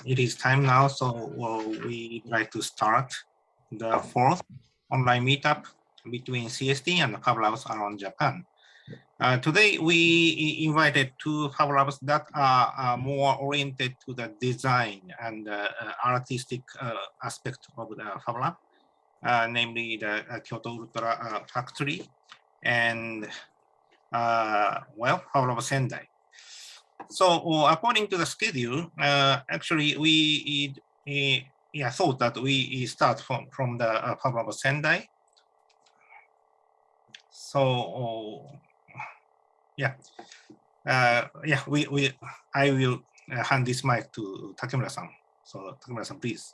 it is time now, so we try to start the fourth online meetup between CST and FabLabs around Japan. Today, we invited two FabLabs that are more oriented to the design and artistic aspect of the FabLab, namely the Kyoto Ultra Factory and, well, FabLab Sendai. So according to the schedule, actually, we thought that we start from the FabLab Sendai. So I will hand this mic to Takemura-san. So Takemura-san, please.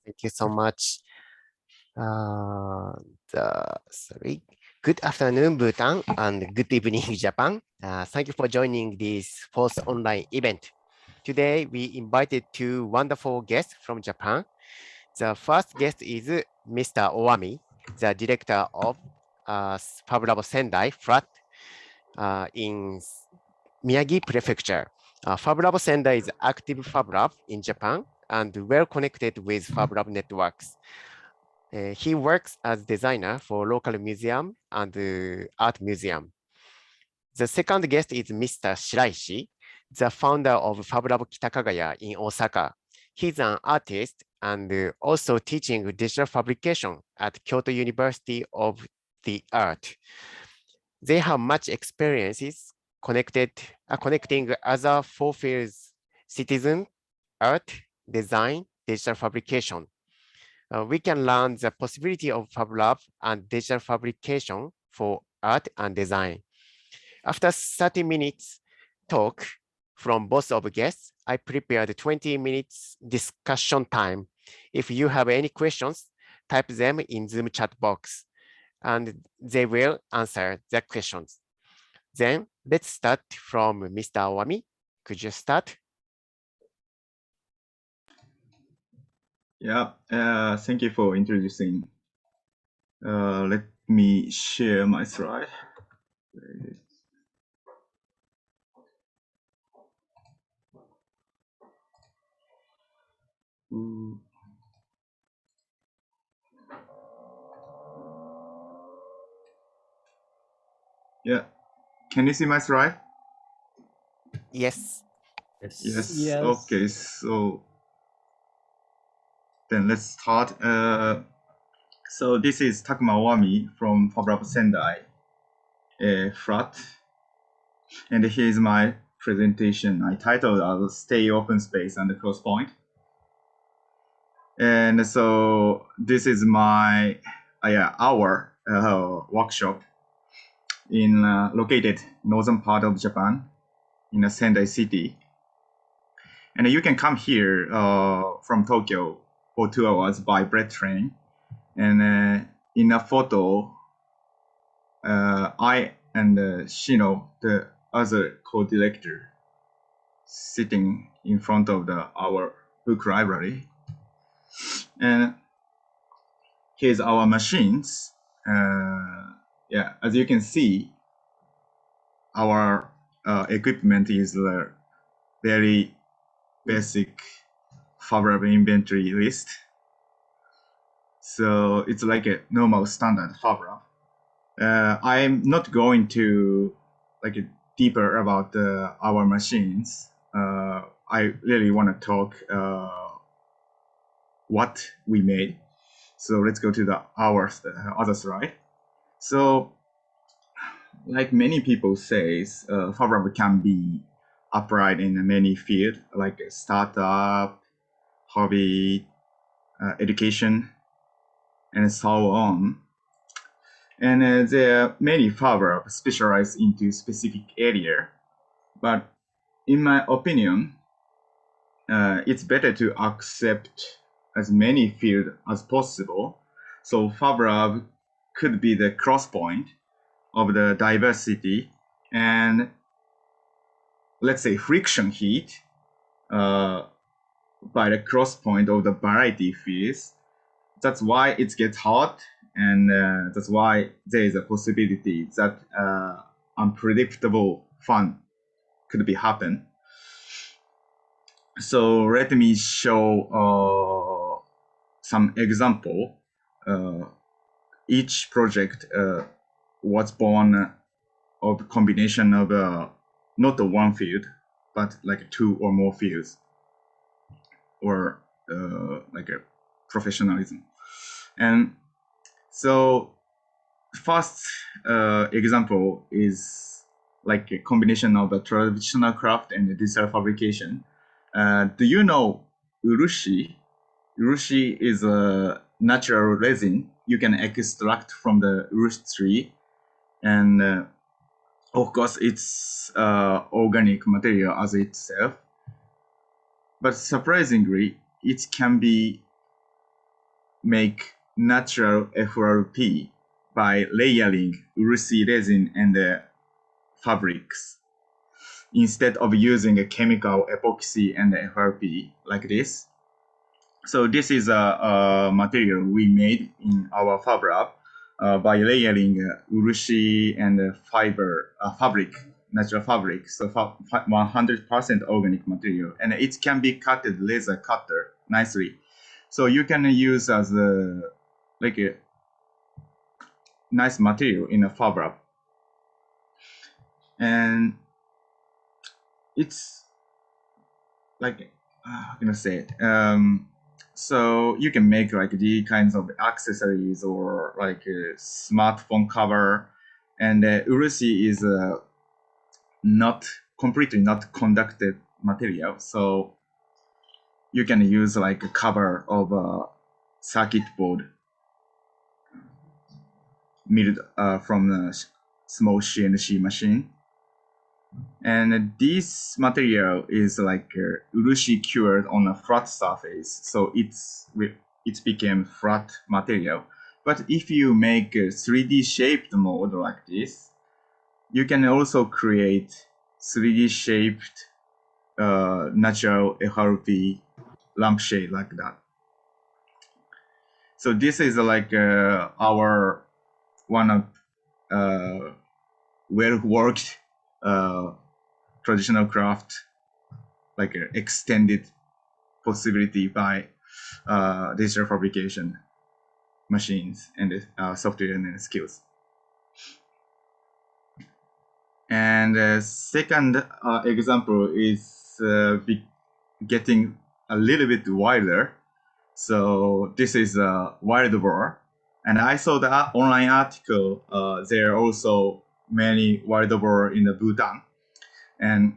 Thank you so much. Good afternoon, Bhutan, and good evening, Japan. Thank you for joining this fourth online event. Today, we invited two wonderful guests from Japan. The first guest is Mr. Oami, the director of FabLab Sendai Flat in Miyagi Prefecture. FabLab Sendai is active FabLab in Japan and well connected with FabLab networks. He works as designer for local museum and art museum. The second guest is Mr. Shiraishi, the founder of FabLab KitaKagaya in Osaka. He's an artist and also teaching digital fabrication at Kyoto University of the Art. They have much experiences connecting other four fields: citizen, art, design, digital fabrication. We can learn the possibility of FabLab and digital fabrication for art and design. After 30 minutes talk from both of guests, I prepared 20 minutes discussion time. If you have any questions, type them in Zoom chat box and they will answer the questions. Then let's start from Mr. Oami. Could you start? Yeah, thank you for introducing. Let me share my slide. Yeah, can you see my slide? Yes. Yes. Okay, so then let's start. So this is Takuma Oami from FabLab Sendai Flat, and here's my presentation. I titled as "Stay Open Space and the Cross Point." And so this is my our workshop in located northern part of Japan in a Sendai city. And you can come here from Tokyo for 2 hours by bread train. And in a photo, I and Shino, the other co-director, sitting in front of our book library. And here's our machines. As you can see, our equipment is very basic FabLab inventory list. So it's like a normal standard FabLab. I'm not going to deeper about our machines. I really want to talk what we made. So let's go to the other slide. So like many people say, FabLab can be applied in many fields like startup, hobby, education, and so on. And there are many FabLab specialized into specific area. But in my opinion, it's better to accept as many fields as possible. So FabLab could be the cross point of the diversity and let's say friction heat by the cross point of the variety fields. That's why it gets hot, and that's why there is a possibility that unpredictable fun could be happen. So let me show some example. Each project was born of combination of not one field, but like 2 or more fields, or like a professionalism. And so first example is like a combination of a traditional craft and digital fabrication. Do you know urushi? Urushi is a natural resin you can extract from the urushi tree, and of course it's organic material as itself. But surprisingly, it can be make natural FRP by layering urushi resin and fabrics instead of using a chemical epoxy and FRP like this. So this is a material we made in our FabLab by layering urushi and fabric, natural fabric, so 100% organic material, and it can be cut with laser cutter nicely. So you can use as like a nice material in a FabLab, and it's like how can I say it? So you can make like these kinds of accessories or like a smartphone cover, and urushi is completely not conductive material, so you can use like a cover of a circuit board made from a small CNC machine. And this material is like urushi cured on a flat surface, so it became flat material. But if you make a 3D shaped mold like this, you can also create 3D shaped natural FRP lampshade like that. So this is like our one of well-worked traditional craft, like extended possibility by digital fabrication machines and software and skills. And second example is getting a little bit wilder. So this is a wild boar, and I saw the online article. There are also many wild boar in the Bhutan, and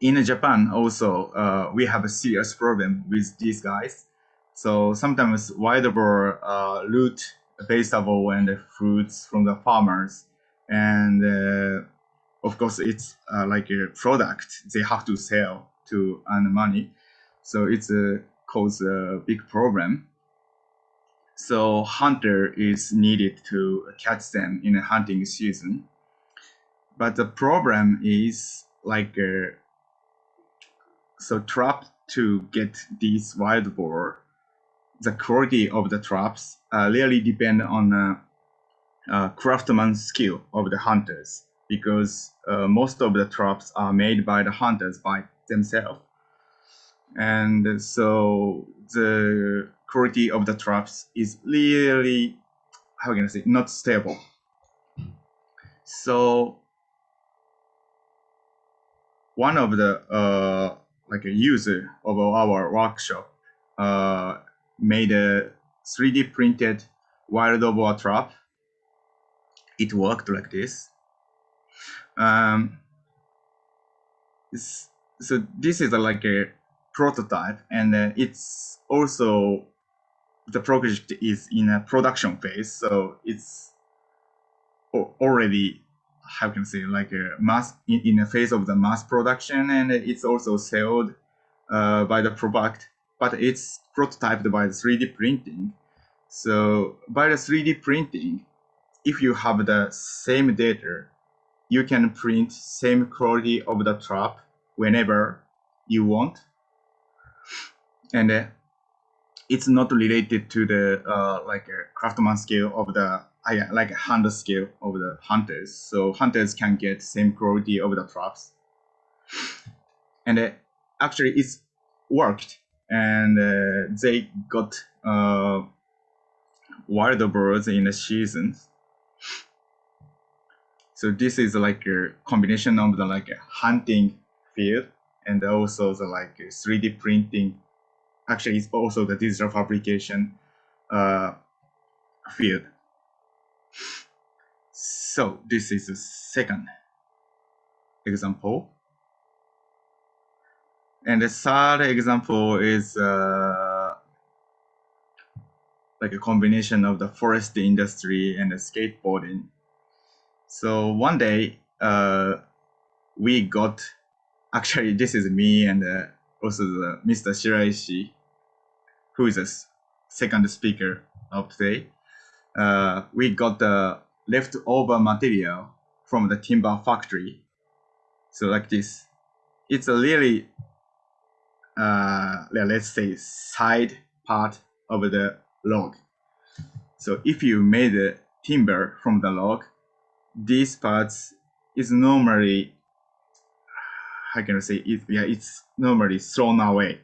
in Japan also we have a serious problem with these guys. So sometimes wild boar loot vegetable and fruits from the farmers, and of course it's like a product they have to sell to earn money. So it's cause a big problem. So hunter is needed to catch them in a hunting season. But the problem is like so trap to get these wild boar, the quality of the traps really depend on craftsman skill of the hunters, because most of the traps are made by the hunters by themselves. And so the quality of the traps is really, how can I say, not stable. So one of the like a user of our workshop made a 3D printed wild boar trap. It worked like this. So this is like a prototype, and it's also, the project is in a production phase, so it's already, how can I say, like a mass in a phase of the mass production, and it's also sold by the product, but it's prototyped by the 3D printing. So by the 3D printing, if you have the same data, you can print same quality of the trap whenever you want, and it's not related to the like a craftsman skill of the like a hand skill of the hunters. So hunters can get same quality of the traps, and actually it's worked, and they got wild birds in the season. So this is like a combination of the like hunting field and also the like 3D printing. Actually, it's also the digital fabrication field. So this is the second example. And the third example is like a combination of the forest industry and the skateboarding. So one day, we got, actually this is me and also the Mr. Shiraishi, who is the second speaker of today. We got the leftover material from the timber factory. So like this, it's a really, let's say, side part of the log. So if you made a timber from the log, these parts is normally, how can I say it? Yeah, it's normally thrown away,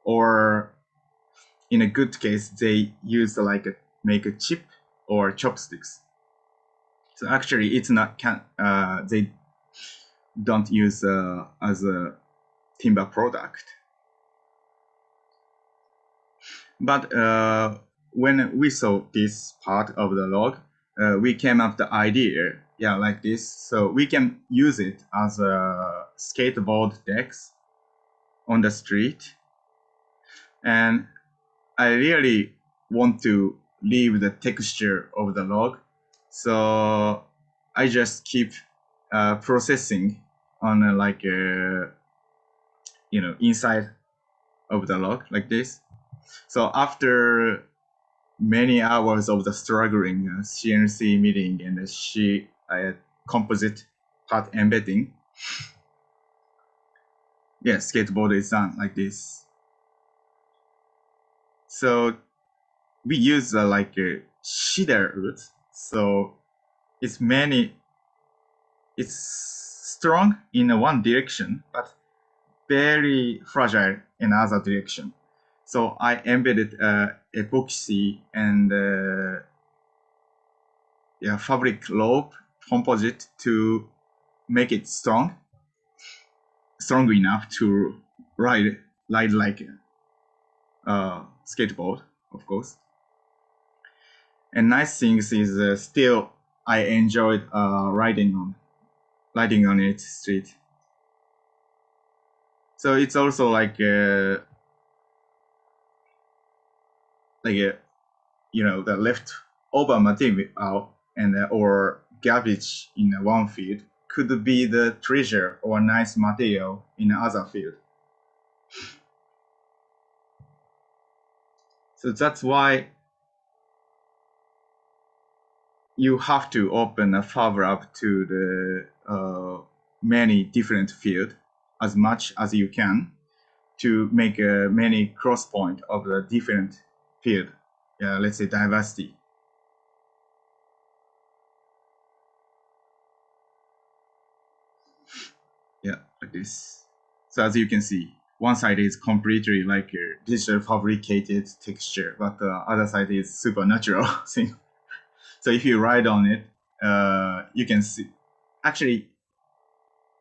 or in a good case, they use like make a chip or chopsticks. So actually, it's not they don't use as a timber product. But when we saw this part of the log, we came up the idea, yeah, like this. So we can use it as a skateboard decks on the street. And I really want to leave the texture of the log. So I just keep processing on inside of the log like this. So after many hours of the struggling CNC milling and the composite part embedding, yeah, skateboard is done like this. So we use cedar wood. So it's strong in one direction, but very fragile in other direction. So I embedded epoxy and fabric rope composite to make it strong enough to ride like a skateboard, of course. And nice things is still I enjoyed riding on its street. So it's also the leftover material and or garbage in one field could be the treasure or nice material in another field. So that's why you have to open a FabLab to the many different fields as much as you can to make many cross point of the different field. Let's say diversity. Yeah, like this. So as you can see, one side is completely like a digital fabricated texture, but the other side is supernatural thing. So if you ride on it, you can see, actually,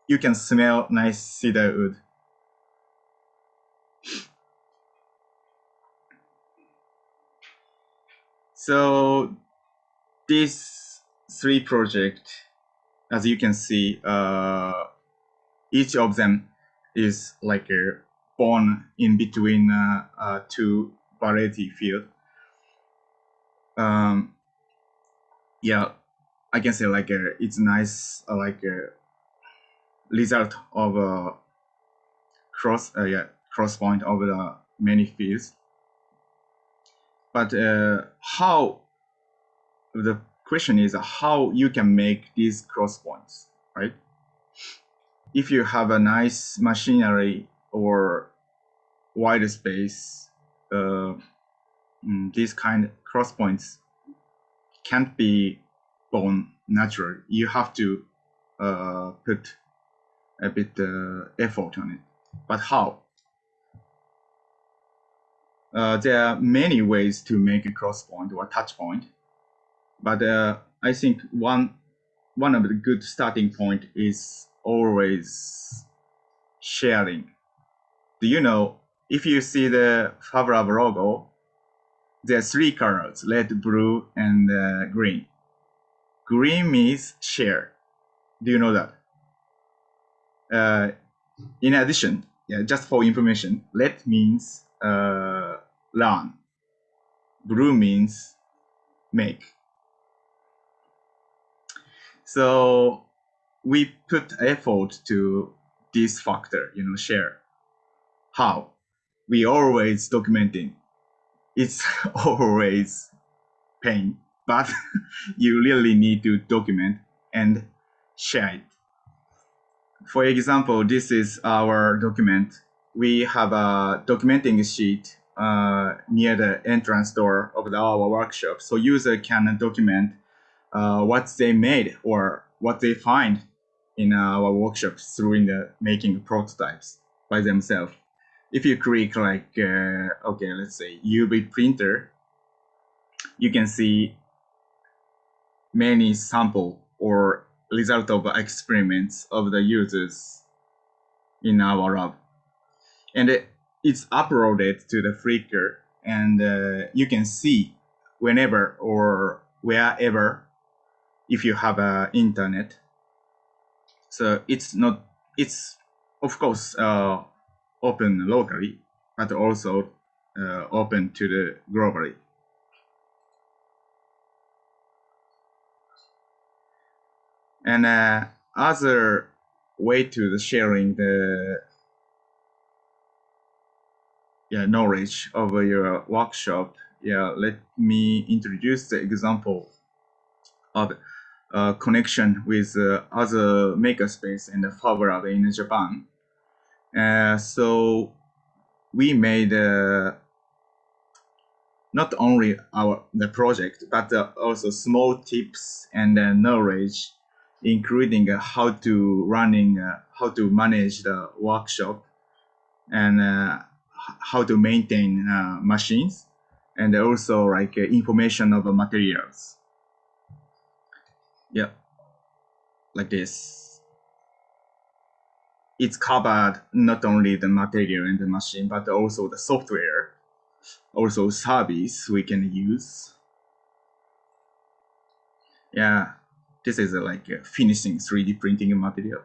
you can smell nice cedar wood. So these three projects, as you can see, each of them is like born in between two variety field. I can say it's nice result of a cross point of the many fields. But how the question is how you can make these cross points, right? If you have a nice machinery or wide space, these kind of cross points can't be born naturally. You have to put a bit effort on it. But how? there are many ways to make a cross point or touch point, but I think one of the good starting point is always sharing. Do you know, if you see the FabLab logo, there are 3 colors, red, blue, and green. Green means share. Do you know that? In addition, just for information, red means learn. Blue means make. So we put effort to this factor, share. How? We always documenting. It's always pain, but you really need to document and share it. For example, this is our document. We have a documenting sheet near the entrance door of our workshop. So user can document what they made or what they find in our workshops through making prototypes by themselves. If you click like, okay, let's say UV printer, you can see many sample or result of experiments of the users in our lab. And it's uploaded to the Flickr, and you can see whenever or wherever if you have internet. So it's of course open locally, but also open to the globally. And other way to the sharing the knowledge of your workshop. Let me introduce the example of connection with other makerspace and the FabLab in Japan. So we made not only the project, but also small tips and knowledge, including how to manage the workshop and how to maintain machines, and also like information of materials. Like this. It's covered not only the material and the machine, but also the software, also service we can use. This is like finishing 3D printing material.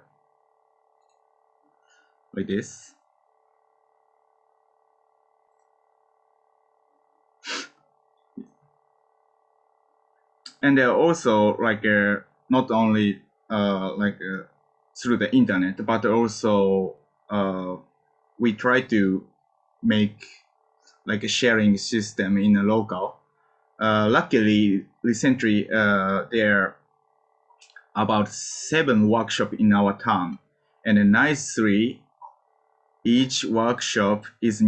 Like this. And also like not only through the internet, but also we try to make like a sharing system in a local. Luckily, recently there are about 7 workshops in our town, and nicely each workshop is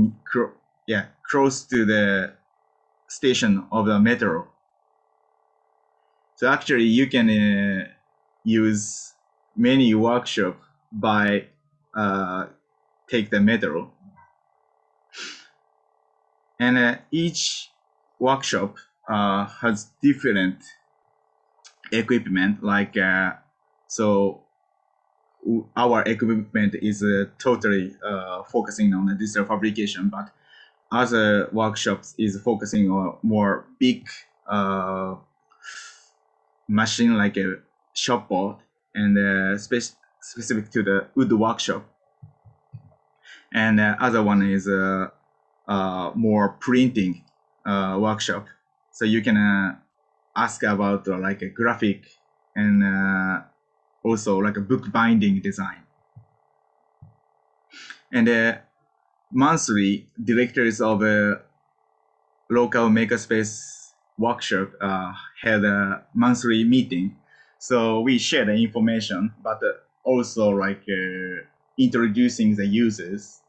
close to the station of the metro. So actually you can use many workshops by take the metro. And each workshop has different equipment, like so our equipment is totally focusing on the digital fabrication, but other workshops is focusing on more big machine, like a shop board, and specific to the wood workshop. And other one is more printing workshop. So you can ask about like a graphic and also like a book binding design. And monthly, directors of a local makerspace workshop had a monthly meeting. So we share the information, but also like introducing the users.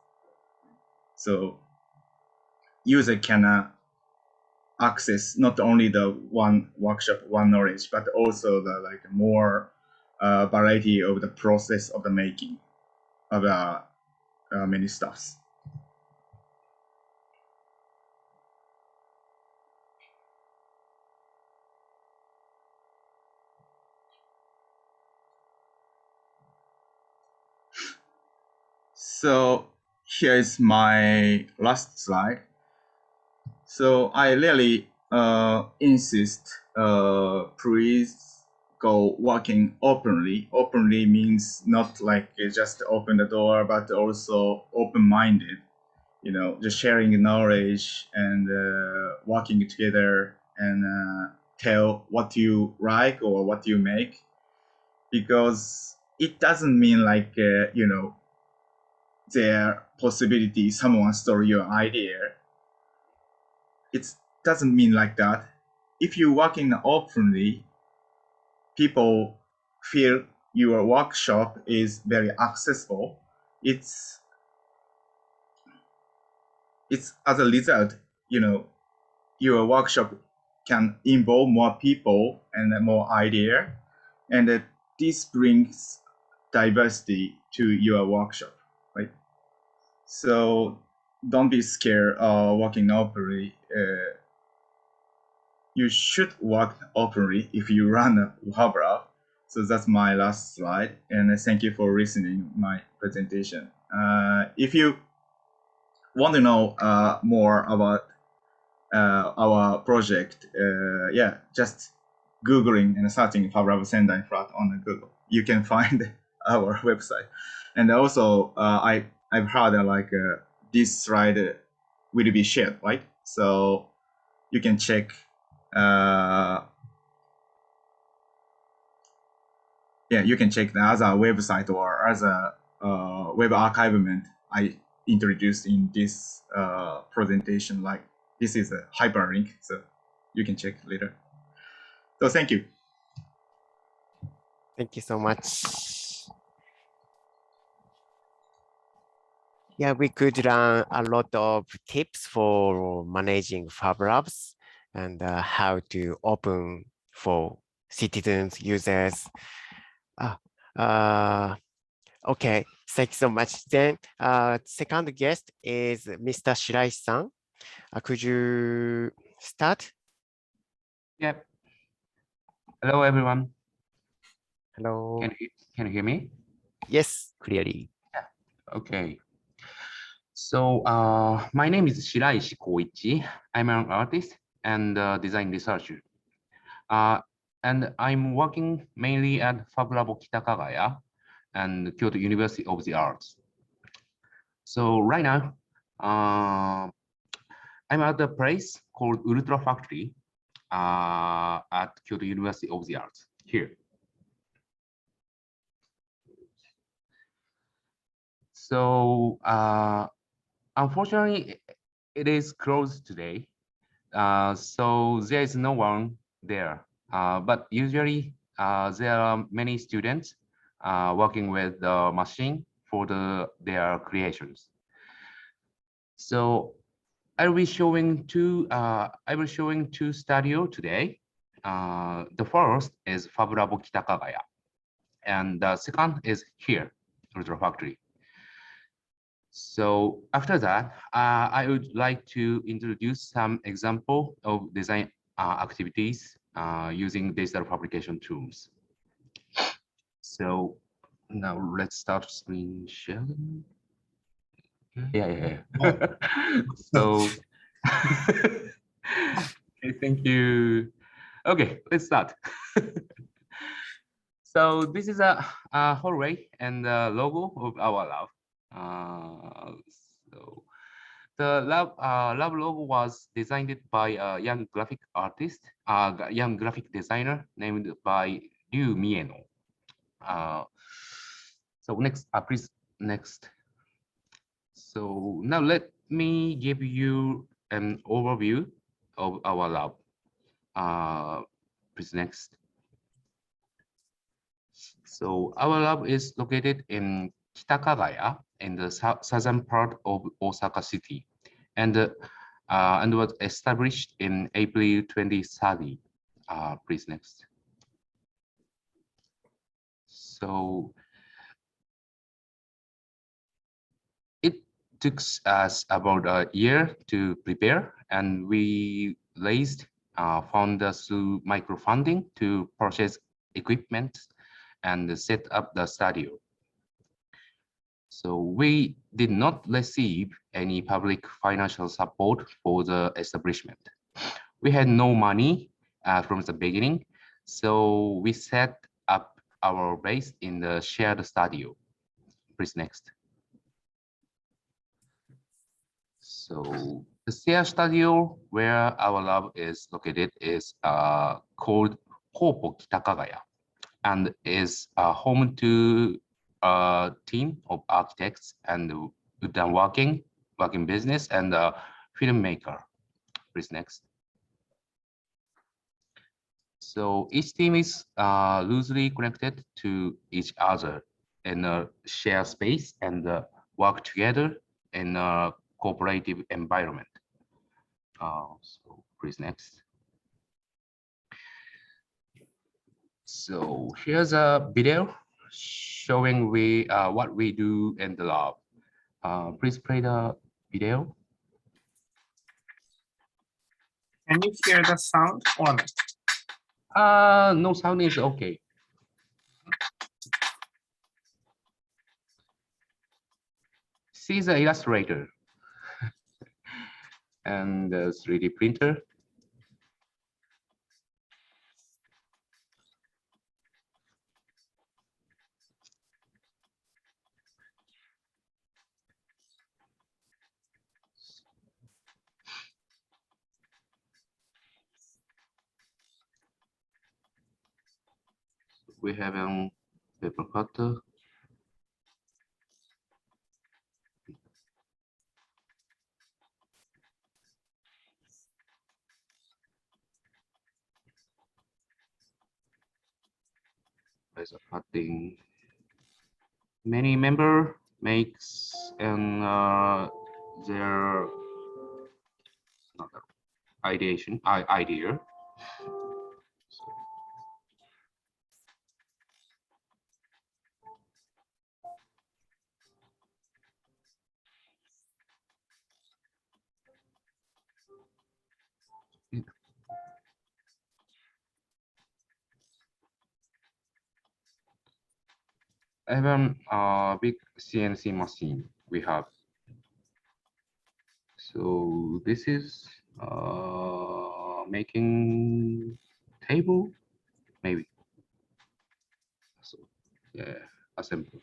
So user can access not only the one workshop, one knowledge, but also the like more variety of the process of the making of many stuffs. So here is my last slide. So I really insist, please go working openly. Openly means not like just open the door, but also open-minded. You know, just sharing knowledge and working together and tell what you like or what you make, because it doesn't mean like you know, there possibility someone stole your idea. It doesn't mean like that. If you work in openly, people feel your workshop is very accessible. It's as a result, you know, your workshop can involve more people and more idea, and this brings diversity to your workshop, right? So don't be scared of working openly. You should work openly if you run a FabLab. So that's my last slide, and thank you for listening my presentation. If you want to know more about our project, yeah, just Googling and searching FabLab Sendai flat on Google. You can find our website. And also, I've heard like this slide will be shared, right? So you can check. Yeah, you can check the other website or other web archivement I introduced in this presentation. Like this is a hyperlink, so you can check later. So thank you. Thank you so much. Yeah, we could learn a lot of tips for managing FabLabs and how to open for citizens, users. Okay, thank you so much. Then second guest is Mr. Shiraishi-san. Could you start? Yep. Hello, everyone. Hello. Can you hear me? Yes, clearly. Okay. So my name is Shiraishi Koichi. I'm an artist and design researcher. And I'm working mainly at FabLab KitaKagaya and Kyoto University of the Arts. So right now, I'm at a place called Ultra Factory at Kyoto University of the Arts here. So unfortunately, it is closed today. So there is no one there. But usually there are many students working with the machine for their creations. So I will be showing two studio today. The first is FabLab KitaKagaya, and the second is here, Ultra Factory. So after that, I would like to introduce some example of design activities using digital fabrication tools. So now let's start screen sharing. Yeah. So okay, thank you. Okay, let's start. So this is a hallway and the logo of our lab. So the lab logo was designed by a young graphic artist, young graphic designer named by Ryu Mieno. So next, please, next. So now let me give you an overview of our lab. Please next. So our lab is located in KitaKagaya in the southern part of Osaka City, and was established in April 2030. Please next. So it took us about a year to prepare, and we raised funders through microfunding to purchase equipment and set up the studio. So we did not receive any public financial support for the establishment. We had no money from the beginning, so we set up our base in the shared studio. Please next. So the shared studio where our lab is located is called KitaKagaya, and is home to a team of architects and Bhutan working business and filmmaker. Please next. So each team is loosely connected to each other in a shared space and work together in a cooperative environment. So please next. So here's a video showing what we do in the lab. Please play the video. Can you hear the sound or not? No sound is okay. See the illustrator and the 3D printer. We have a paper cutter. There's a cutting. Many member makes and their idea. So, even big CNC machine we have. So this is making table, maybe. So yeah, assemble.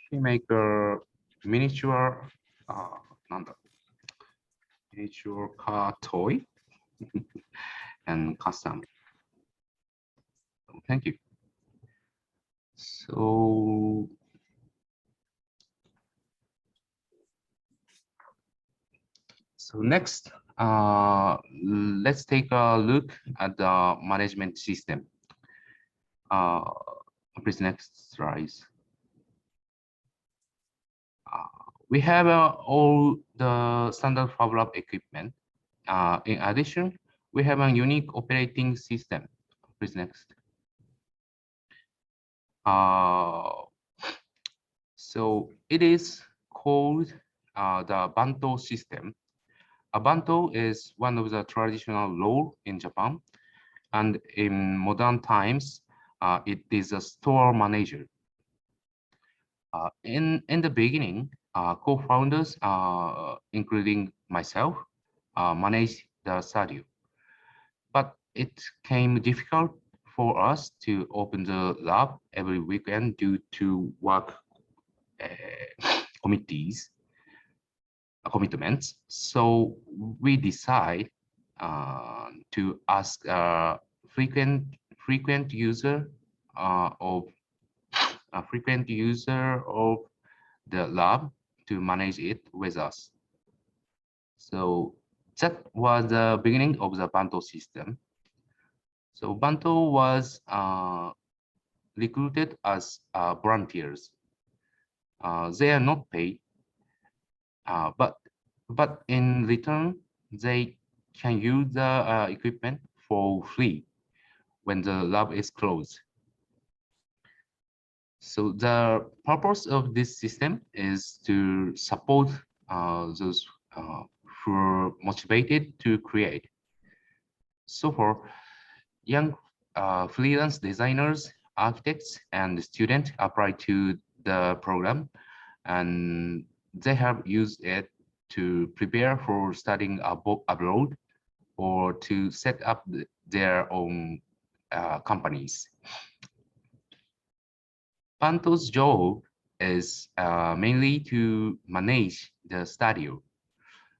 She make a miniature, miniature car toy and custom. Thank you. So next, let's take a look at the management system. Please next slide. We have all the standard FabLab equipment. In addition, we have a unique operating system. Please next. So it is called the Banto system. A Banto is one of the traditional role in Japan, and in modern times, it is a store manager. In the beginning, co-founders, including myself, managed the studio, but it became difficult for us to open the lab every weekend due to work commitments. So we decide to ask a frequent user of the lab to manage it with us. So that was the beginning of the Banto system. So Banto was recruited as volunteers. They are not paid, but in return, they can use the equipment for free when the lab is closed. So the purpose of this system is to support those who are motivated to create. So for young freelance designers, architects, and students apply to the program, and they have used it to prepare for studying abroad or to set up their own companies. Panto's job is mainly to manage the studio,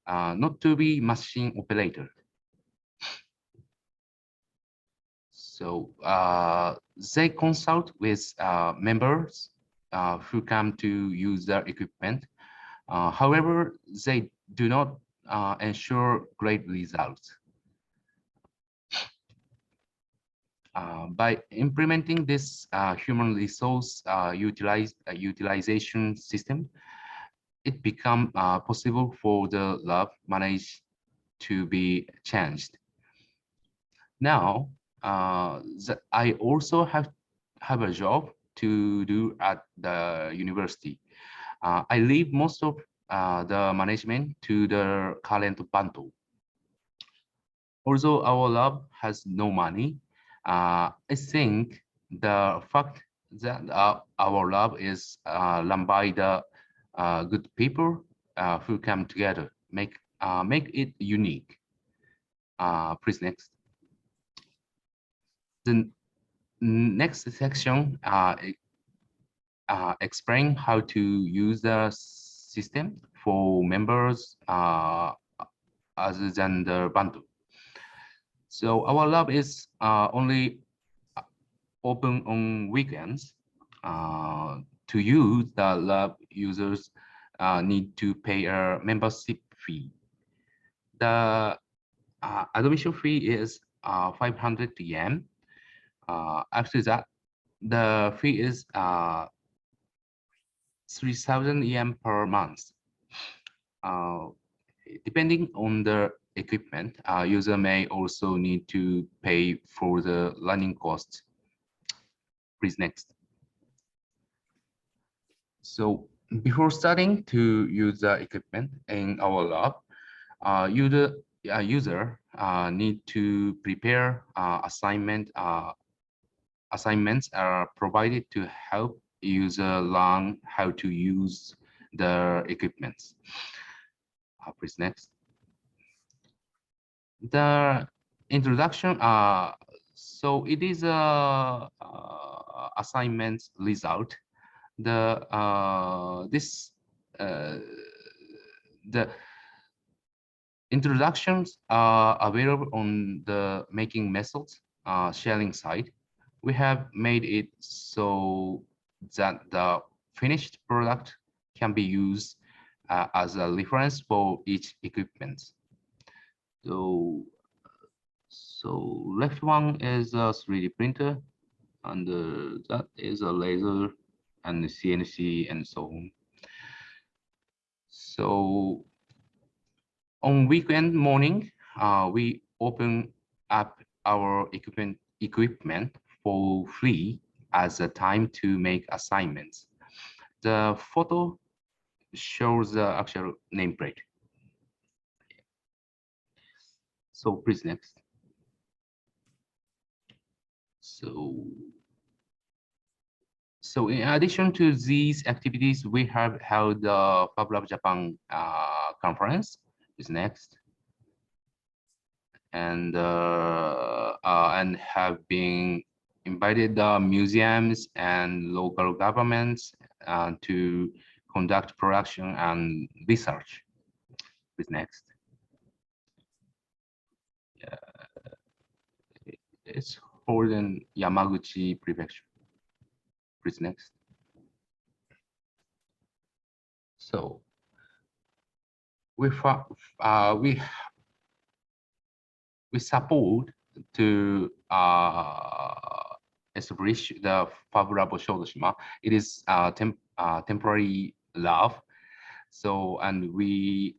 not to be machine operator. So they consult with members who come to use their equipment. However, they do not ensure great results. By implementing this human resource utilization system, it becomes possible for the lab managed to be changed. Now, I also have a job to do at the university. I leave most of the management to the current Banto. Although our lab has no money, I think the fact that our lab is run by the good people who come together make it unique. Please next. The next section explain how to use the system for members other than the Bantu. So our lab is only open on weekends. To use the lab, users need to pay a membership fee. The admission fee is 500 yen. After that, the fee is 3,000 yen per month. Depending on the equipment, user may also need to pay for the running costs. Please next. So before starting to use the equipment in our lab, user need to prepare assignments are provided to help user learn how to use the equipment. Please next. The introduction. So it is a assignment result. The introductions are available on the making methods sharing site. We have made it so that the finished product can be used as a reference for each equipment. So left one is a 3D printer, and that is a laser and CNC and so on. So on weekend morning, we open up our equipment for free as a time to make assignments. The photo shows the actual nameplate. So please next. So in addition to these activities, we have held the FabLab Japan conference. Is next. And have been invited the museums and local governments to conduct production and research. Please next. It's held in Yamaguchi Prefecture. Please next. So we support to establish the FabLab Shodoshima. It is temporary lab. So and we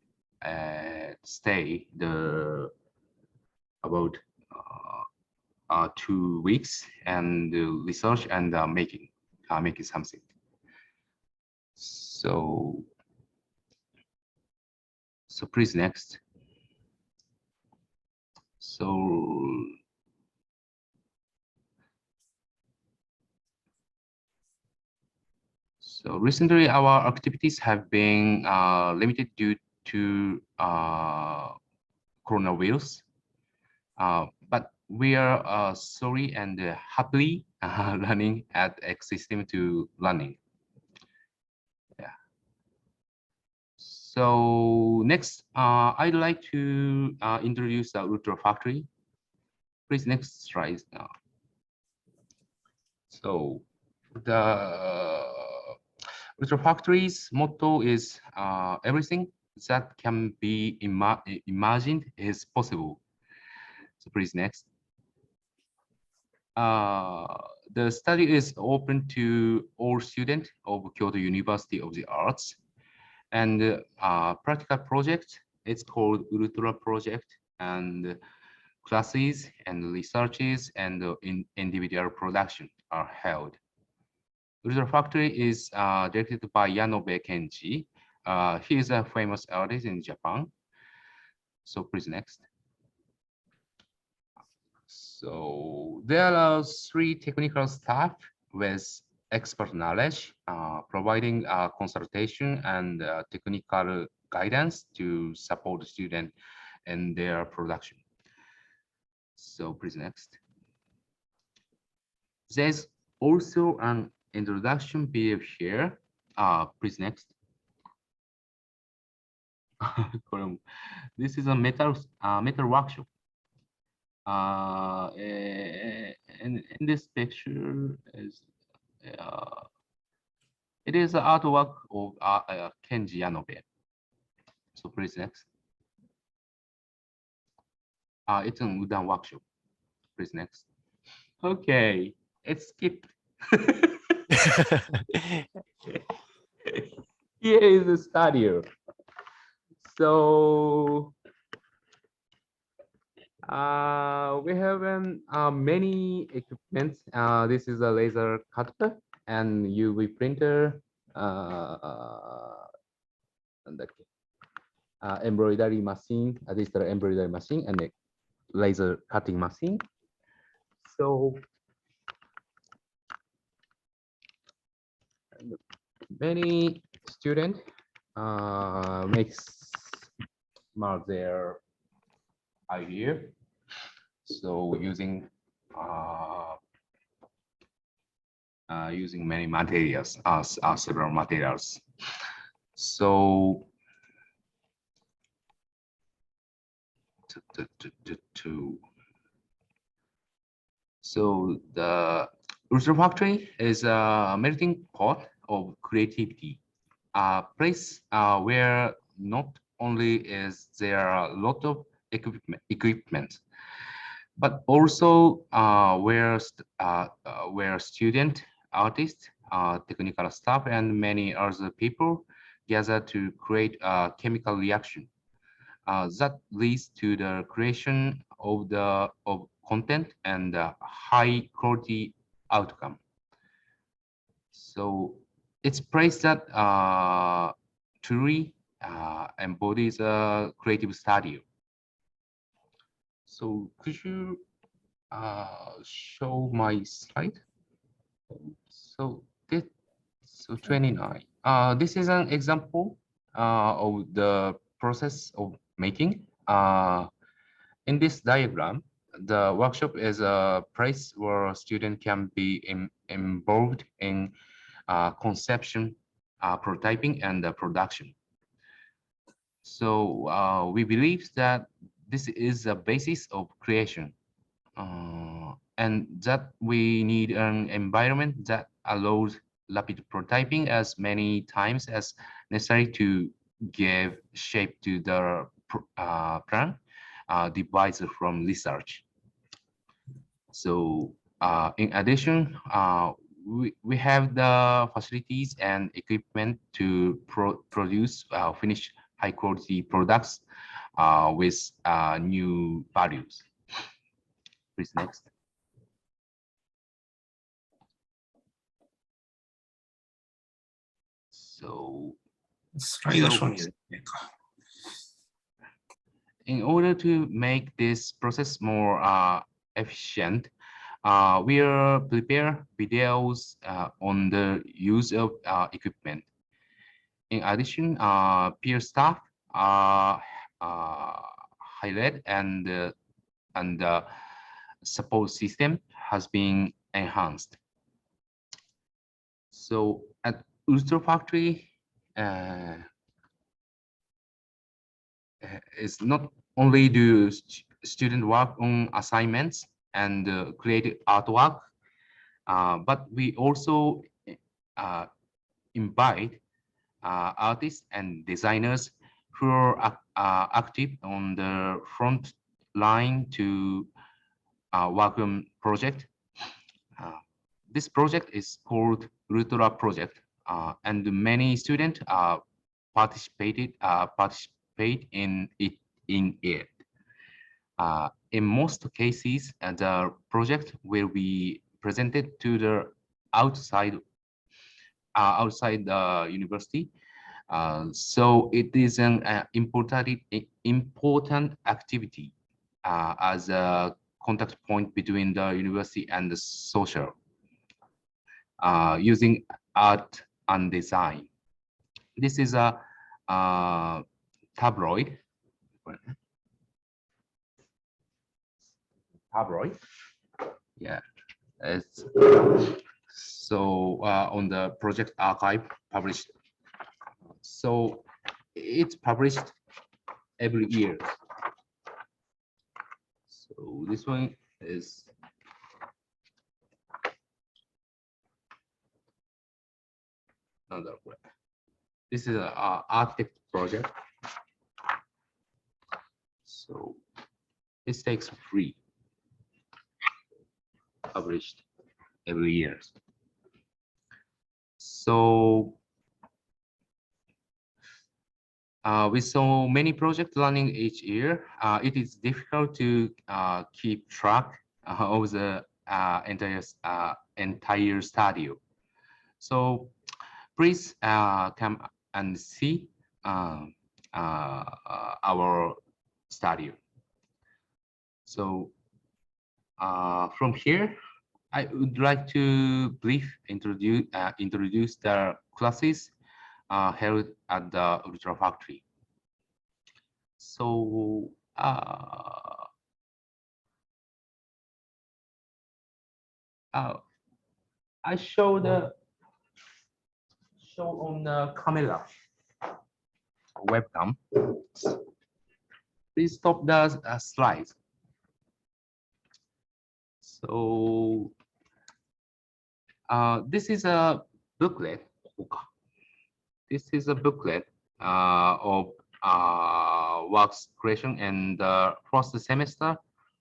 stay about 2 weeks and research and making something. So please next. So recently, our activities have been limited due to coronavirus, but we are sorry and happily running at X system to learning. Yeah. So next, I'd like to introduce the Ultra Factory. Please next slide now. So the Ultra Factory's motto is everything that can be imagined is possible. So please next. The study is open to all students of Kyoto University of the Arts, and practical project, it's called Ultra Project, and classes and researches and individual production are held. Ultra Factory is directed by Yanobe Kenji. He is a famous artist in Japan. So please next. So there are 3 technical staff with expert knowledge, providing consultation and technical guidance to support the student in their production. So please next. There's also an introduction video here. Please next. This is a metal workshop. In this picture is it is the artwork of Kenji Yanobe. So please next. It's a wooden workshop. Please next. Okay, it's skipped. Here is the studio. So we have many equipment. This is a laser cutter and UV printer, embroidery machine, a digital embroidery machine, and a laser cutting machine. So many students mark their idea. So using many materials, several materials. So so the Ultra Factory is a melting pot of creativity, a place where not only is there a lot of equipment, but also where student, artists, technical staff, and many other people gather to create a chemical reaction that leads to the creation of content and high quality outcome. So it's place that truly embodies a creative studio. So could you show my slide? So 29. This is an example of the process of making. In this diagram, the workshop is a place where a student can be involved in conception, prototyping, and production. So we believe that this is a basis of creation, and that we need an environment that allows rapid prototyping as many times as necessary to give shape to the plan devised from research. So in addition, we have the facilities and equipment to produce finished high quality products with new values. Please next. So In order to make this process more efficient, we will prepare videos on the use of equipment. In addition, peer staff are highlighted and the support system has been enhanced. So at Ultra Factory, is not only do student work on assignments and create artwork, but we also invite artists and designers who are active on the front line to work on project. This project is called Ultra Project, and many students participate in it. In most cases, the project will be presented to the outside the university. So it is an important activity as a contact point between the university and the social, using art and design. This is a tabloid. Yeah, it's so on the project archive published. So it's published every year. So this one is another way. This is an architect project. So this takes free, published every year. So with so many projects running each year, it is difficult to keep track of the entire studio. So please come and see our studio. So from here, I would like to briefly introduce the classes held at the Ultra Factory. So I show on the camera webcam. Please stop the slides. So this is a booklet. This is a booklet of works creation in the first semester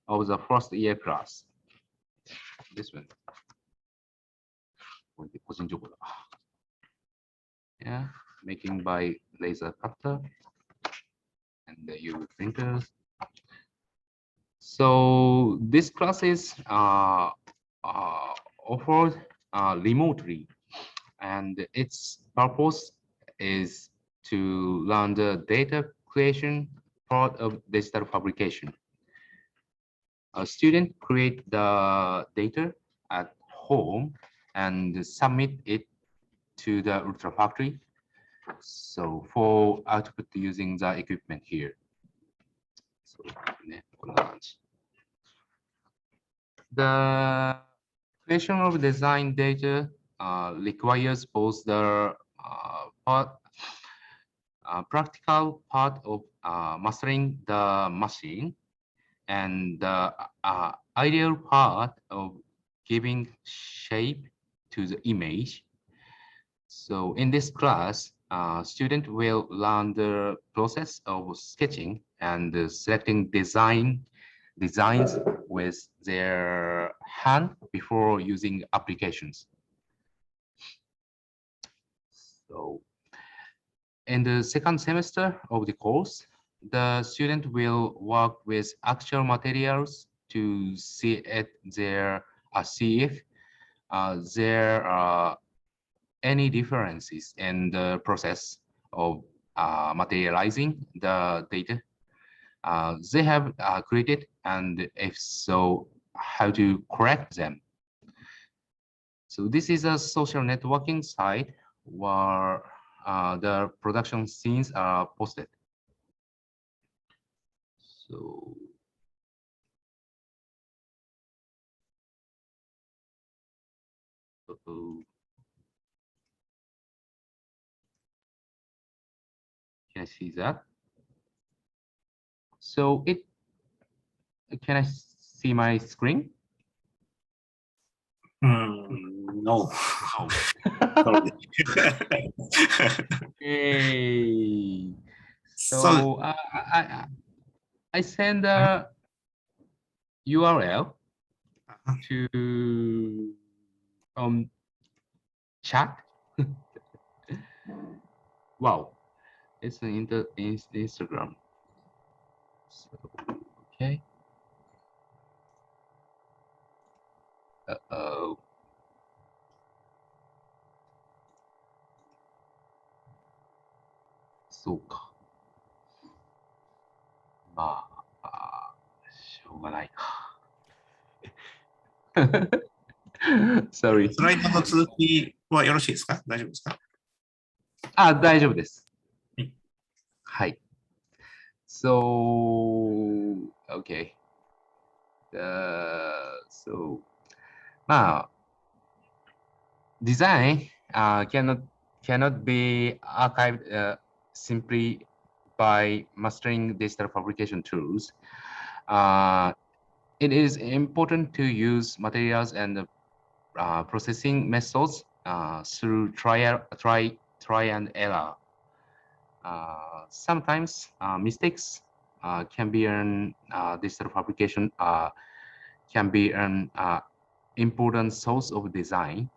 of the first year class. This one. Yeah, making by laser cutter and the UV printers. So this class is offered remotely, and its purpose is to learn the data creation part of digital fabrication. A student create the data at home and submit it to the Ultra Factory. So for output using the equipment here. So the creation of design data requires both the practical part of mastering the machine and the ideal part of giving shape to the image. So in this class, student will learn the process of sketching and selecting designs with their hand before using applications. So in the second semester of the course, the student will work with actual materials to see if there are any differences in the process of materializing the data. they have created, and if so, how to correct them. So this is a social networking site where the production scenes are posted. So can I see that? So can I see my screen? No. No. Okay. So I send a URL to chat. Wow, it's an Instagram. So, okay. Uh-oh. So, まあ、しょうがないか。Sorry. スライドの続きはよろしいですか？大丈夫ですか？大丈夫です。はい。はい。So, okay. So, design cannot be archived simply by mastering digital fabrication tools. It is important to use materials and processing methods through try and error. Sometimes mistakes can be an digital fabrication can be an important source of design.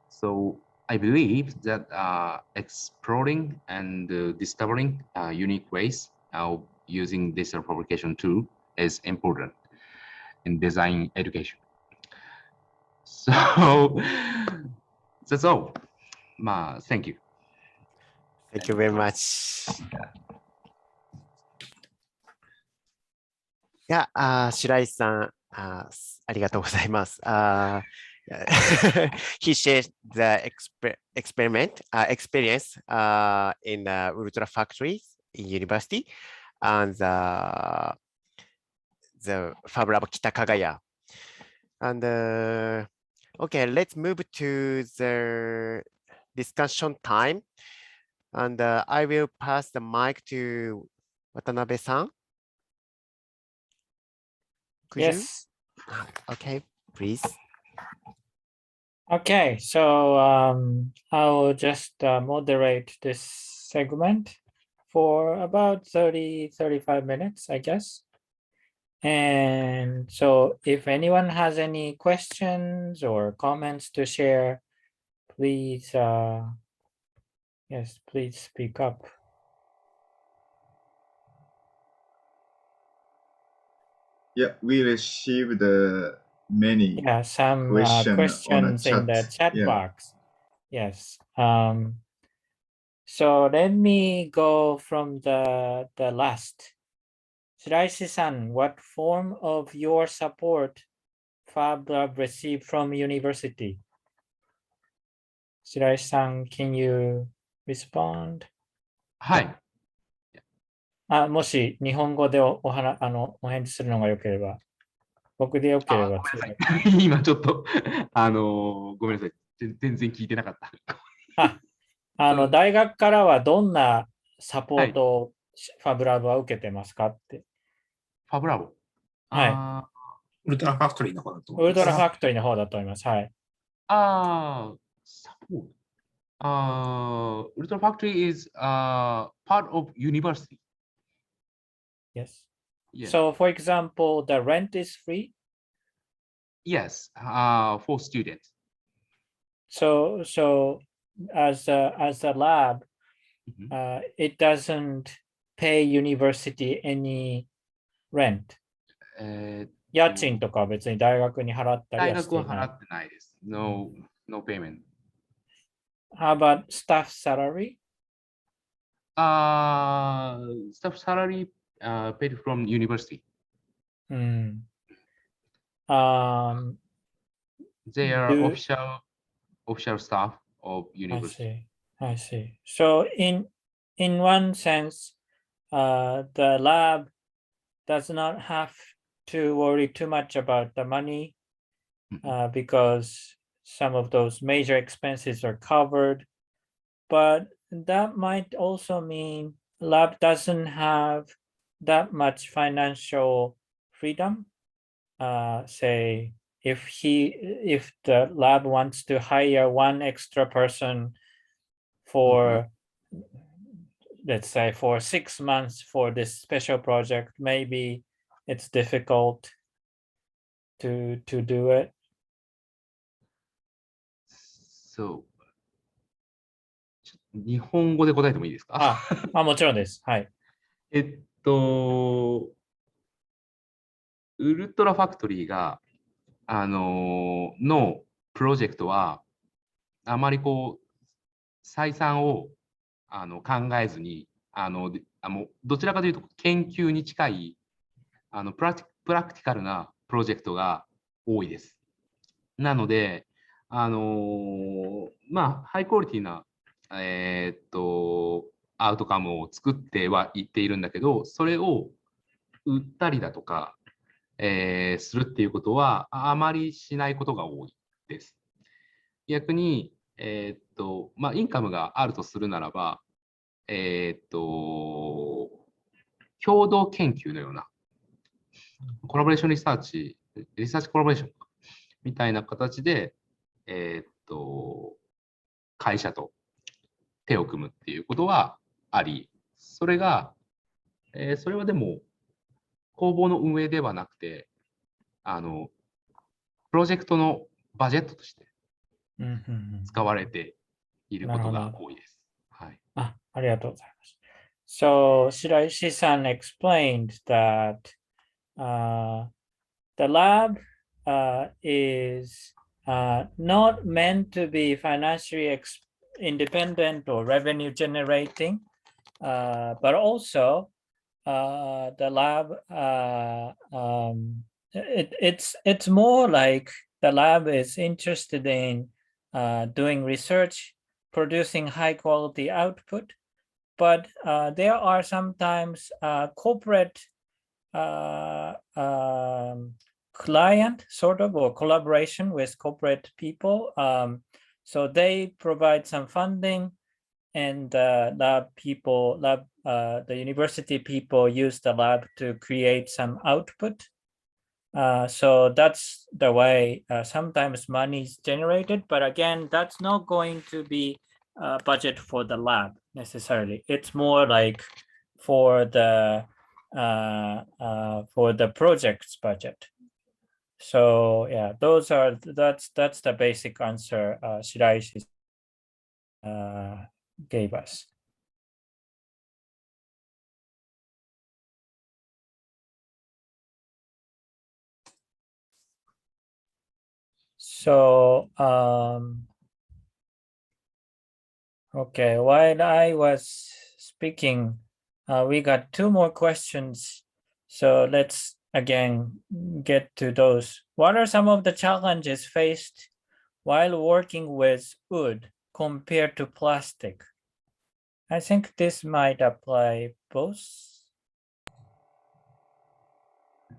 So I believe that exploring and discovering unique ways of using digital fabrication tool is important in design education. So that's all. Thank you. Thank you very much. いや、白石さん、ありがとうございます。he shared the experience in the Ultra Factory in university and the FabLab KitaKagaya. And okay, let's move to the discussion time. And I will pass the mic to Watanabe-san. Yes. Okay, please. Okay, so I'll just moderate this segment for about 35 minutes, I guess. And so if anyone has any questions or comments to share, please, yes, please speak up. Yeah, we received many some questions in the chat yeah. box. Yes. So let me go from the last. Shiraishi-san, what form of your support FabLab received from university? Shiraishi-san, can you respond? はい。もし日本語でお返事するのがよければ、僕でよければ。今ちょっと、ごめんなさい。全然聞いてなかった。大学からはどんなサポートをFabLabは受けてますかって。FabLab？はい。ウルトラファクトリーの方だと思います。ウルトラファクトリーの方だと思います。はい。サポート。Ultra Factory is part of university. Yes. Yeah. So, for example, the rent is free? Yes, for students. So as a lab, it doesn't pay university any rent. 家賃とか別に大学に払ったりはしていない。大学は払ってないです。No payment. How about staff salary? Staff salary paid from university. Mm. They are official staff of university. I see. So in one sense, the lab does not have to worry too much about the money because some of those major expenses are covered. But that might also mean lab doesn't have that much financial freedom. Say if the lab wants to hire one extra person for let's say for 6 months for this special project, maybe it's difficult to do it. So 日本語で答えてもいいですか？もちろんです。はい。ウルトラファクトリーが、のプロジェクトは、あまりこう、採算を考えずに、もうどちらかというと研究に近いプラクティカルなプロジェクトが多いです。なので、まあ、ハイクオリティな、アウトカムを作ってはいっているんだけど、それを売ったりだとか、するっていうことはあまりしないことが多いです。逆に、まあ、インカムがあるとするならば、共同研究のような、コラボレーションリサーチコラボレーションみたいな形で、会社と手を組むっていうことはあり、それはでも、工房の運営ではなくて、プロジェクトのバジェットとして使われていることが多いです。はい。ありがとうございます。So, Shiraishi-san explained that the lab is not meant to be financially independent or revenue generating, but also the lab it's more like the lab is interested in doing research, producing high quality output, but there are sometimes corporate client sort of or collaboration with corporate people. So they provide some funding, and the university people use the lab to create some output. So that's the way sometimes money is generated, but again, that's not going to be a budget for the lab necessarily. It's more like for the project's budget. So yeah, that's the basic answer Shiraishi gave us. So okay, while I was speaking, we got 2 more questions. So let's again get to those. What are some of the challenges faced while working with wood compared to plastic? I think this might apply both.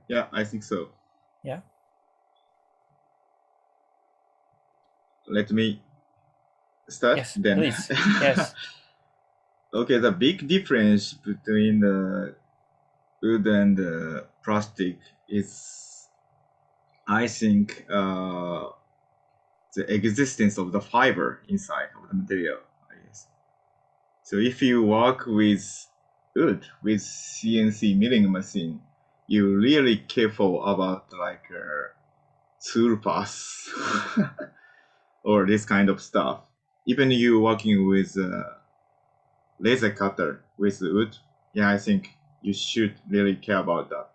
Yeah, I think so. Yeah. Let me start. Yes, then. please. Yes. Okay, the big difference between the wood and the plastic is, I think, the existence of the fiber inside of the material, I guess. So if you work with wood, with CNC milling machine, you're really careful about like tool pass or this kind of stuff. Even you working with laser cutter with wood, yeah, I think you should really care about that,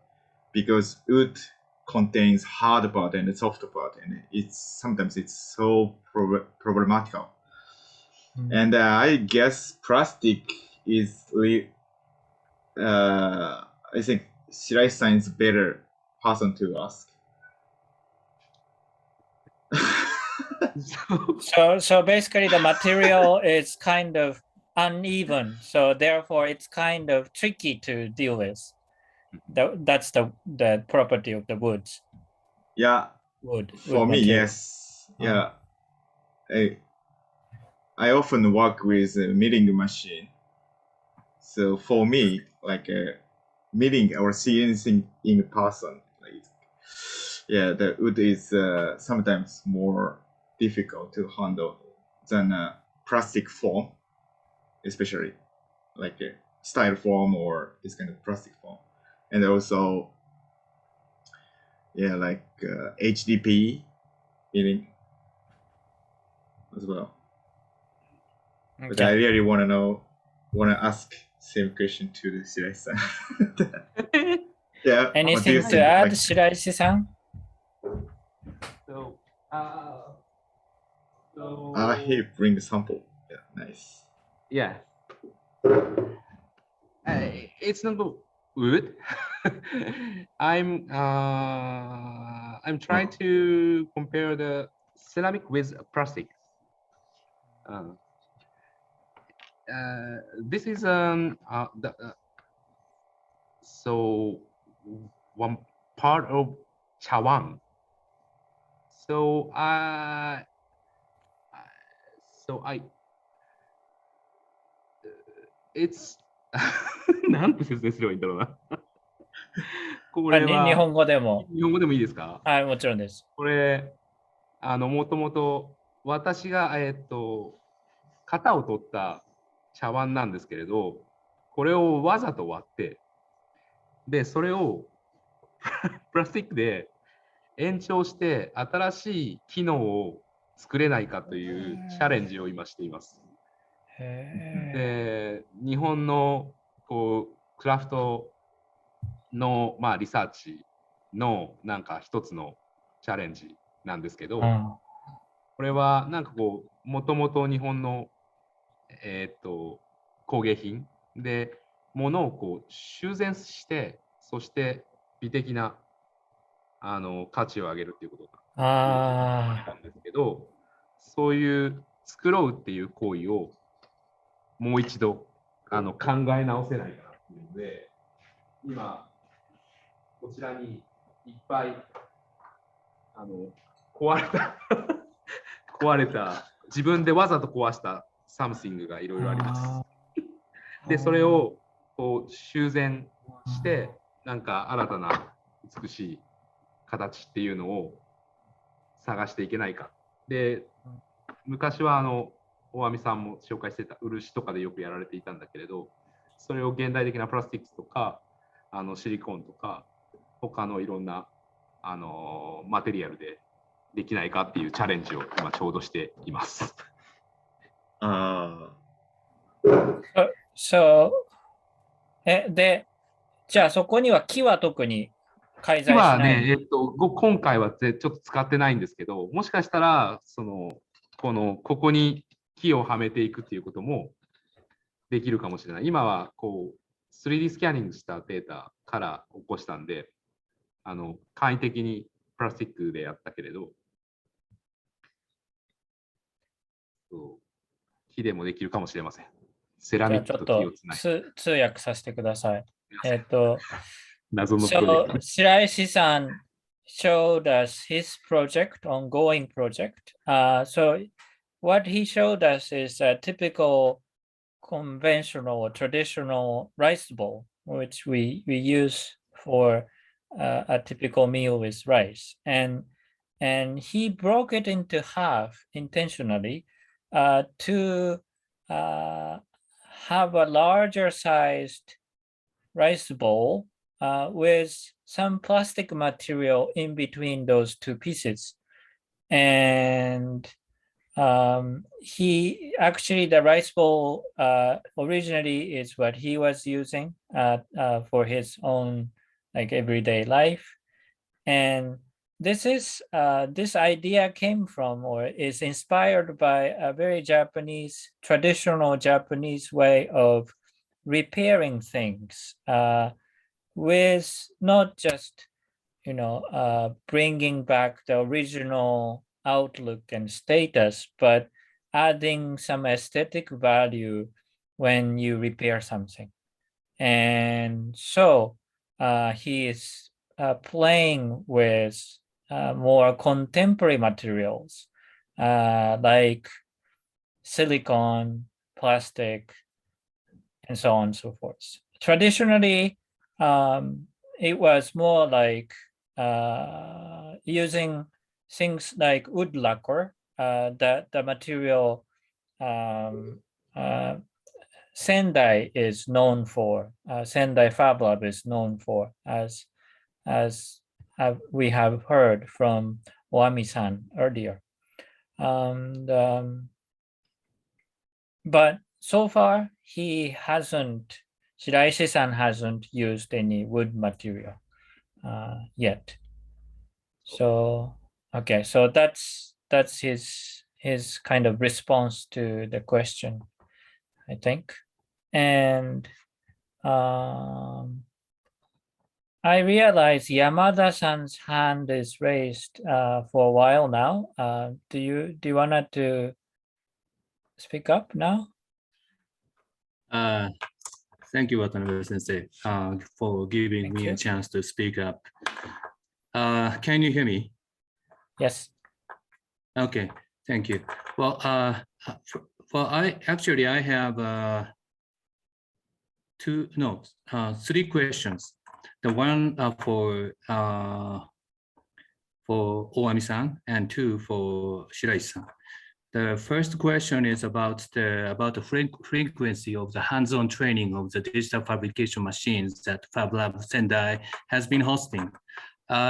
because wood contains hard part and soft part, and sometimes it's so problematical. And I guess plastic is I think Shiraishi-san is a better person to ask. So basically the material is kind of uneven, so therefore it's kind of tricky to deal with. That's the property of the woods. Yeah, wood for me, material. yes. Yeah, I often work with a milling machine. So for me, like milling or see anything in person, like, yeah, the wood is sometimes more difficult to handle than a plastic form, especially like a styrofoam or this kind of plastic form. And also, yeah, like HDP milling as well. But I really want to ask same question to the Shiraishi-san. Yeah. Anything to add, Shiraishi-san? He bring the sample. Yeah, nice. Yeah. It's not wood. I'm trying to compare the ceramic with plastic. This is so one part of chawan. So it's なんて説明すればいいんだろうな。これは日本語でも。日本語でもいいですか？はい、もちろんです。これもともと私が型を取った茶碗なんですけれど、これをわざと割って、でそれをプラスチックで延長して新しい機能を作れないかというチャレンジを今しています。で日本のこうクラフトの、まあ、リサーチのなんか一つのチャレンジなんですけど、これはなんかこうもともと日本の工芸品で物をこう修繕してそして美的な価値を上げるっていうことなんですけど、そういう作ろうっていう行為をもう一度考え直せないかなっていうので、今こちらにいっぱい壊れた自分でわざと壊したサムシングがいろいろあります。でそれをこう修繕してなんか新たな美しい形っていうのを探していけないか。で昔は大網さんも紹介してた漆とかでよくやられていたんだけれど、それを現代的なプラスチックとかシリコンとか他のいろんなマテリアルでできないかっていうチャレンジを今ちょうどしています。で、じゃあそこには木は特に介在しない。木はね、今回はちょっと使ってないんですけど、もしかしたらここに木をはめていくっていうこともできるかもしれない。今はこう 3D スキャニングしたデータから起こしたんで、簡易的にプラスチックでやったけれど、木でもできるかもしれません。セラミックと木をつないで。通訳させてください。謎のプロジェクト。Shiraishi-san showed us his ongoing project. So what he showed us is a typical conventional or traditional rice bowl, which we use for a typical meal with rice. And he broke it into half intentionally to have a larger sized rice bowl with some plastic material in between those two pieces. And the rice bowl originally is what he was using for his own like everyday life. And this idea came from or is inspired by a very traditional Japanese way of repairing things with not just bringing back the original outlook and status, but adding some aesthetic value when you repair something. And so he is playing with more contemporary materials like silicone, plastic, and so on and so forth. Traditionally, it was more like using things like wood lacquer, that the material Sendai is known for, Sendai FabLab is known for, as we have heard from Oami-san earlier. But so far, Shiraishi-san hasn't used any wood material yet. So, okay, so that's his kind of response to the question, I think. And I realize Yamada-san's hand is raised for a while now. Do you want to speak up now? Thank you, Watanabe Sensei, for giving me a chance to speak up. Can you hear me? Yes. Okay, thank you. Well, I have three questions. The one for Oami-san and two for Shiraishi-san. The first question is about the frequency of the hands-on training of the digital fabrication machines that FabLab Sendai has been hosting.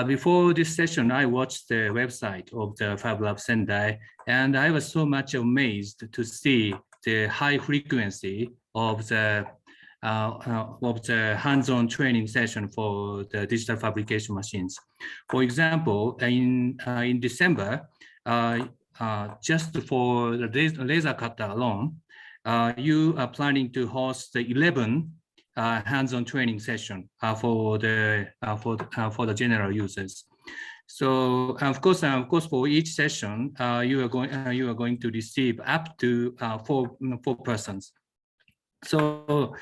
Before this session, I watched the website of the FabLab Sendai, and I was so much amazed to see the high frequency of the hands-on training session for the digital fabrication machines. For example, in December, just for the laser cutter alone, you are planning to host the 11 hands-on training session for the general users. So of course, for each session, you are going to receive up to four persons. So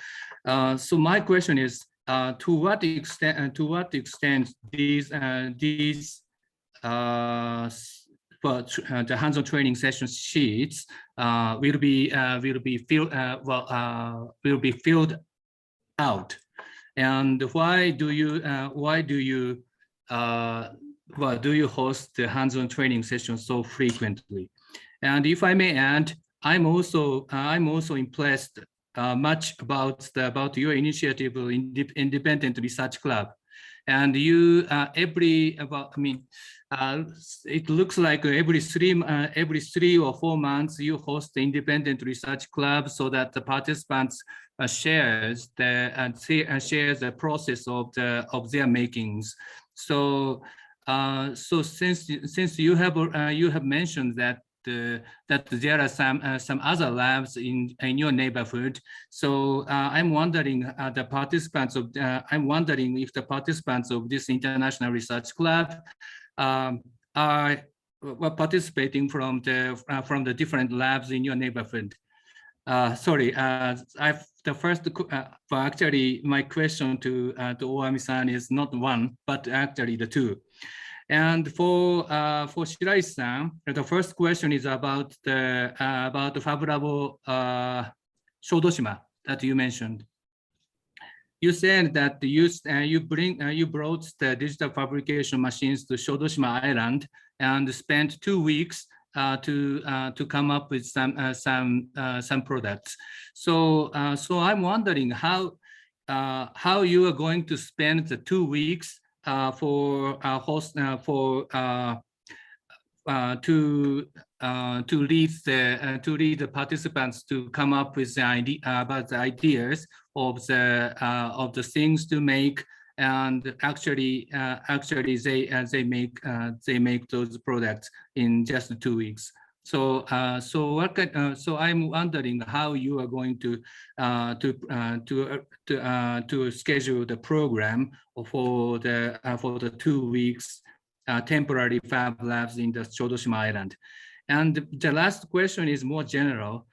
my question is, to what extent these the hands-on training session sheets will be filled out, and why do you host the hands-on training session so frequently? And if I may add, I'm also impressed much about your initiative of independent research club, and you it looks like every 3 or 4 months you host the independent research club so that the participants shares the process of their makings. So since you have mentioned that there are some other labs in your neighborhood, so I'm wondering if the participants of this international research club are participating from the different labs in your neighborhood. The first, actually, my question to Oami-san is not one, but actually the two. And for Shiraishi-san, the first question is about the FabLab Shodoshima that you mentioned. You said that you brought the digital fabrication machines to Shodoshima Island and spent 2 weeks to come up with some products. So I'm wondering how you are going to spend the 2 weeks to lead the participants to come up with about the ideas of the things to make, and actually they make those products in just 2 weeks. So so I'm wondering how you are going to schedule the program for the 2 weeks temporary Fab Labs in the Chodoshima Island. And the last question is more general.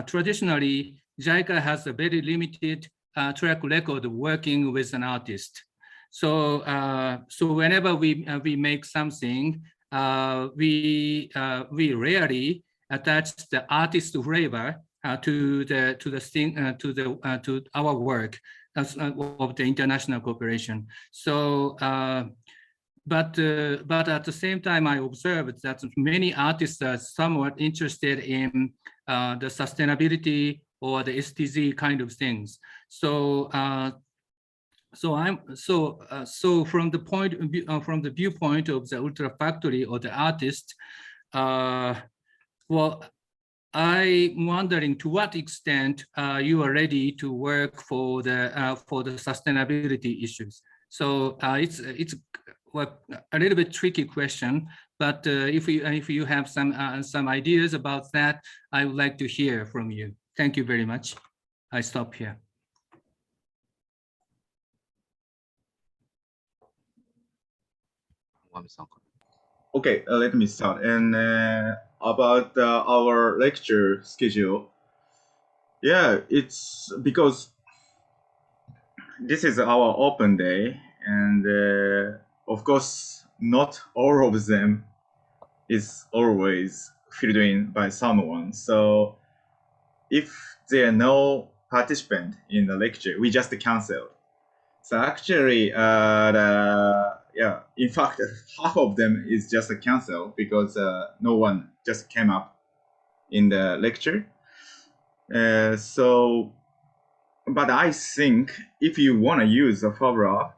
Traditionally, JICA has a very limited track record of working with an artist. So whenever we make something, we rarely attach the artist flavor to our work of the international cooperation. So, but at the same time, I observed that many artists are somewhat interested in the sustainability or the SDG kind of things. So from the viewpoint of the Ultra Factory or the artist, well, I'm wondering to what extent you are ready to work for the sustainability issues. So it's a little bit tricky question, but if you have some ideas about that, I would like to hear from you. Thank you very much. I stop here. Okay, let me start. And about our lecture schedule, yeah, it's because this is our open day, and of course, not all of them is always filled in by someone. So if there are no participant in the lecture, we just cancel. So actually, yeah, in fact, half of them is just a cancel because no one just came up in the lecture. But I think if you want to use a FabLab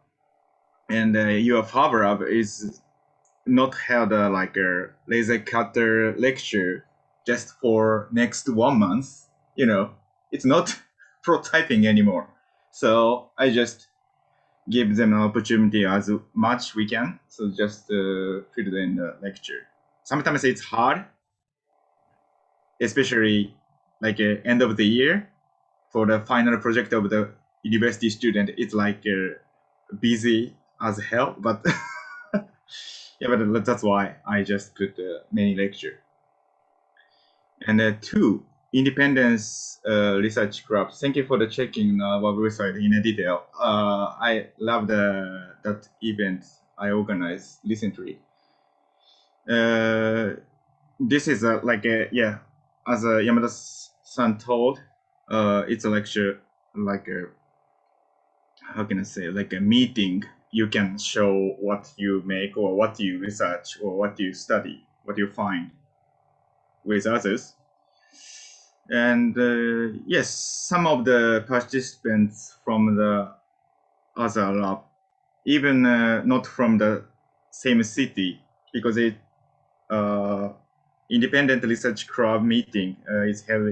and your FabLab is not held like a laser cutter lecture just for next 1 month, you know, it's not prototyping anymore. So I just give them an opportunity as much we can. So just fill in the lecture. Sometimes it's hard, especially like end of the year for the final project of the university student. It's like busy as hell, but yeah, but that's why I just put many lecture. And 2, independence research club. Thank you for the checking our website in detail. I love that event I organized recently. This is yeah, as Yamada-san told, it's a lecture like how can I say, like a meeting. You can show what you make or what you research or what you study, what you find with others. And yes, some of the participants from the other lab, even not from the same city, because it independent research club meeting is held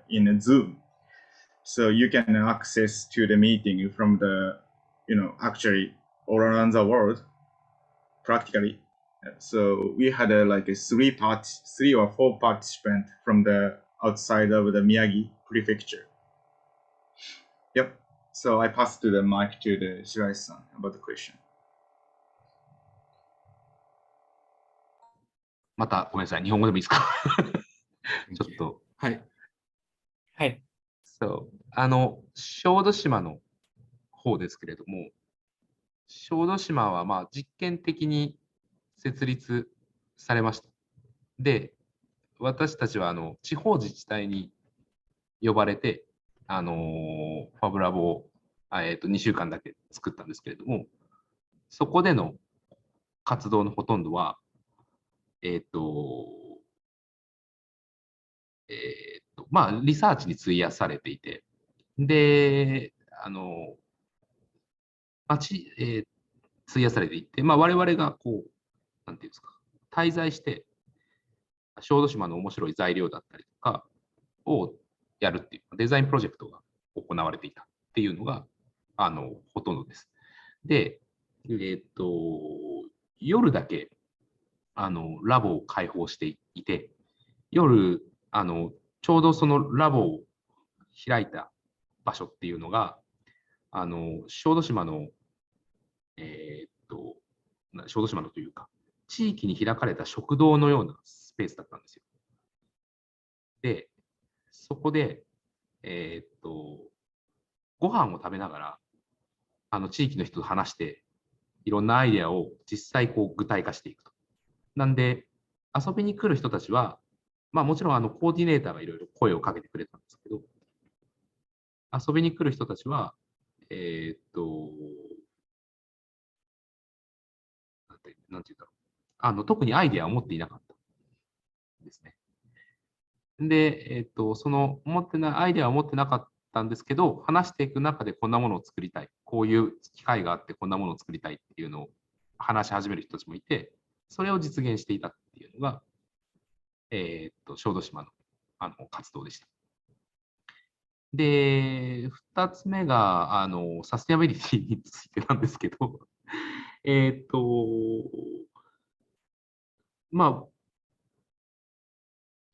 in Zoom. So you can access to the meeting from the, actually all around the world, practically. So we had like 3 or 4 participants from the outside of the Miyagi prefecture. Yep. So I passed to the mic to the Shiraishi-san about the question. またごめんなさい、日本語でもいいですかちょっと。はい。はい。そう、小豆島の方ですけれども、小豆島はまあ実験的に設立されました。で、私たちは地方自治体に呼ばれて、ファブラボを、2週間だけ作ったんですけれども、そこでの活動のほとんどは、まあ、リサーチに費やされていて、で、費やされていて、まあ、我々がこう、なんていうんですか、滞在して、小豆島の面白い材料だったりとかをやるっていう、デザインプロジェクトが行われていたっていうのが、ほとんどです。で、夜だけ、ラボを開放していて、夜、ちょうどそのラボを開いた場所っていうのが、小豆島の、小豆島のというか、地域に開かれた食堂のようなスペースだったんですよ。で、そこで、ご飯を食べながら、地域の人と話して、いろんなアイデアを実際こう具体化していくと。なんで、遊びに来る人たちは、まあもちろんコーディネーターがいろいろ声をかけてくれたんですけど、遊びに来る人たちは、なんて言うんだろう。特にアイデアを持っていなかったですね。で、そのアイデアを持ってなかったんですけど、話していく中でこんなものを作りたい。こういう機会があってこんなものを作りたいっていうのを話し始める人たちもいて、それを実現していたっていうのが、小豆島の活動でした。で、2つ目がサステナビリティについてなんですけど、まあ、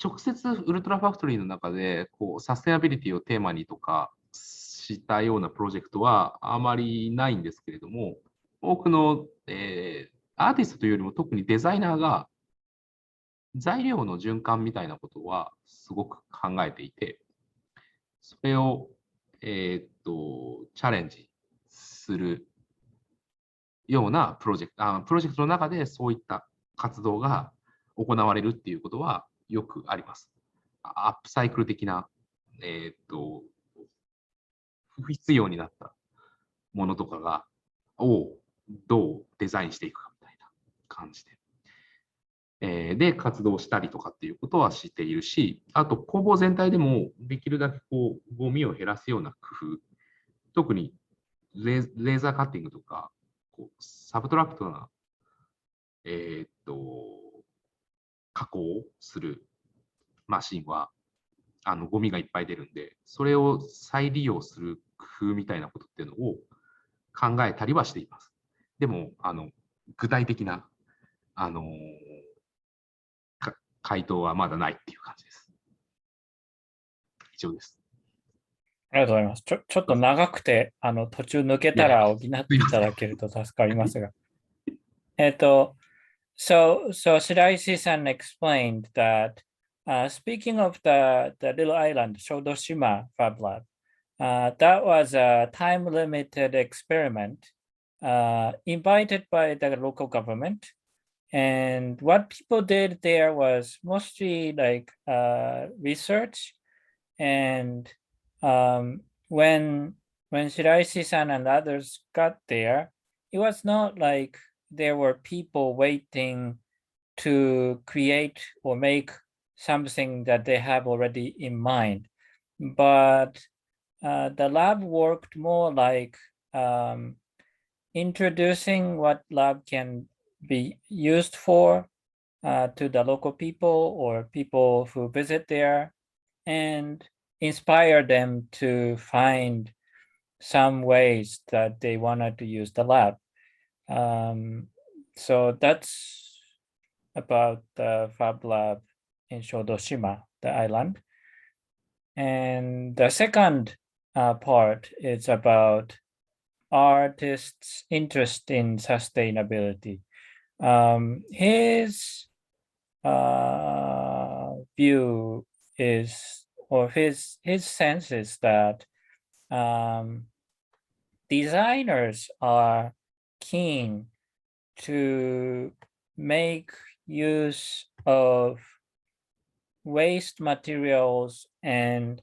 直接ウルトラファクトリーの中でこうサステナビリティをテーマにとかしたようなプロジェクトはあまりないんですけれども、多くの、アーティストというよりも特にデザイナーが材料の循環みたいなことはすごく考えていて、それを、チャレンジするようなプロジェクトの中でそういった活動が行われるっていうことはよくあります。アップサイクル的な、不必要になったものとかをどうデザインしていくかみたいな感じで。で、活動したりとかっていうことはしているし、あと工房全体でもできるだけこうゴミを減らすような工夫、特にレーザーカッティングとか、こうサブトラクトな、加工をするマシンはゴミがいっぱい出るんで、それを再利用する工夫みたいなことっていうのを考えたりはしています。でも、具体的な、回答はまだないっていう感じです。以上です。ありがとうございます。ちょっと長くて、途中抜けたら補っていただけると助かりますが。So Shiraishi-san explained that speaking of the little island, Shodoshima FabLab, that was a time-limited experiment invited by the local government. And what people did there was mostly like research. And when Shiraishi-san and others got there, it was not like there were people waiting to create or make something that they have already in mind. But the lab worked more like introducing what lab can be used for to the local people or people who visit there, and inspire them to find some ways that they wanted to use the lab. So that's about the FabLab in Shodoshima, the island. And the second part is about artists' interest in sustainability. His view is, or his sense is that designers are keen to make use of waste materials and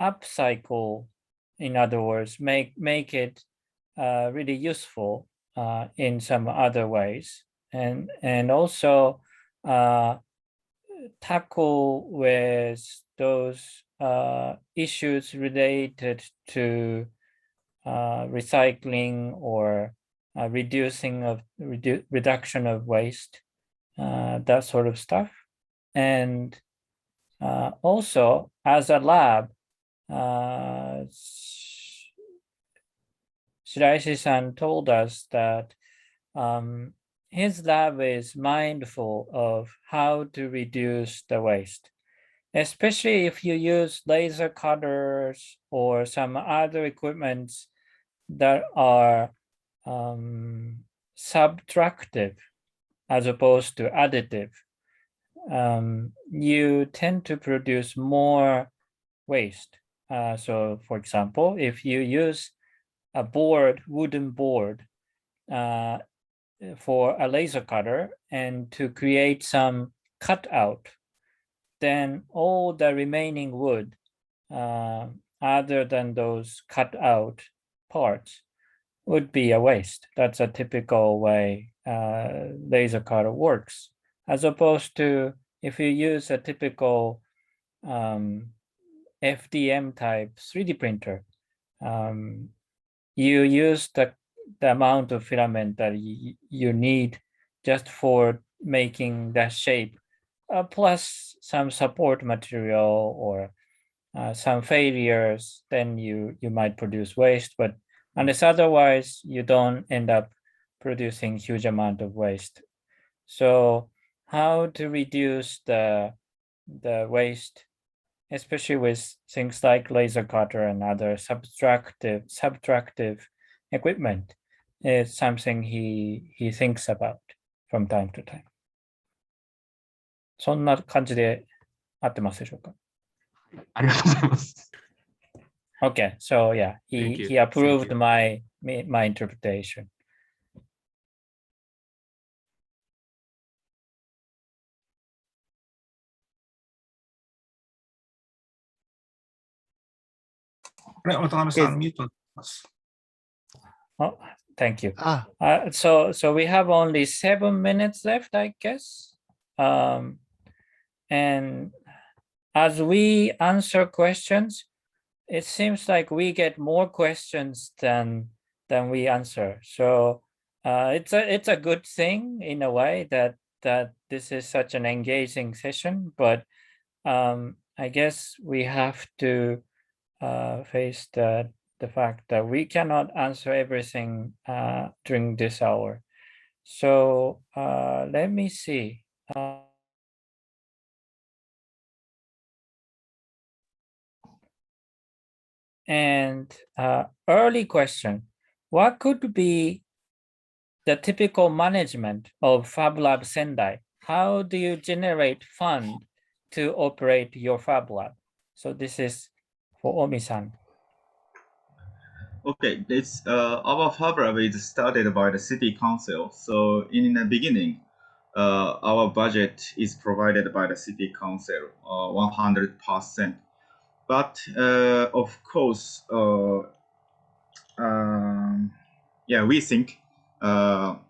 upcycle, in other words, make it really useful in some other ways, and also tackle with those issues related to recycling or reduction of waste, that sort of stuff. And also, as a lab, Shiraishi-san told us that his lab is mindful of how to reduce the waste, especially if you use laser cutters or some other equipments that are subtractive as opposed to additive. You tend to produce more waste. So for example, if you use a board, wooden board, for a laser cutter and to create some cutout, then all the remaining wood, other than those cut out parts, would be a waste. That's a typical way laser cutter works, as opposed to if you use a typical FDM type 3D printer, you use the amount of filament that you need just for making that shape, plus some support material or some failures, then you might produce waste. But unless otherwise, you don't end up producing huge amount of waste. So how to reduce the waste, especially with things like laser cutter and other subtractive equipment, is something he thinks about from time to time. そんな感じで合ってますでしょうか？ありがとうございます。Okay, so yeah, he approved my interpretation. Oh, thank you. So we have only 7 minutes left, I guess. And as we answer questions, it seems like we get more questions than we answer. So it's a good thing in a way that this is such an engaging session, but I guess we have to face the fact that we cannot answer everything during this hour. So let me see. And early question, what could be the typical management of FabLab Sendai? How do you generate fund to operate your FabLab? So this is for Omi-san. Okay, this our FabLab is started by the city council. So in the beginning, our budget is provided by the city council, 100%. But of course, yeah, we think, how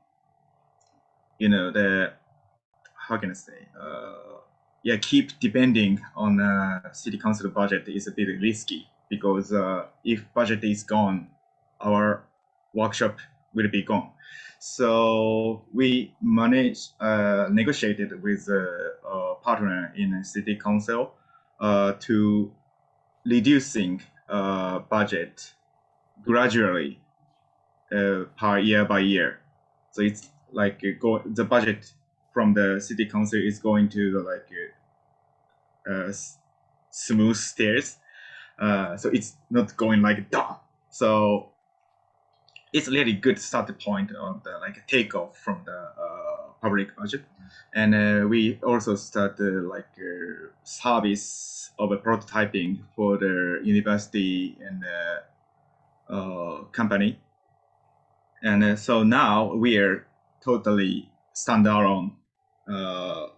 can I say, yeah, keep depending on city council budget is a bit risky, because if budget is gone, our workshop will be gone. So we negotiated with a partner in city council to reducing budget gradually per year by year. So it's like the budget from the city council is going to the smooth stairs. So it's not going like down. So it's really good start point of the takeoff from the public budget. And we also start service of a prototyping for the university and company. And so now we are totally standalone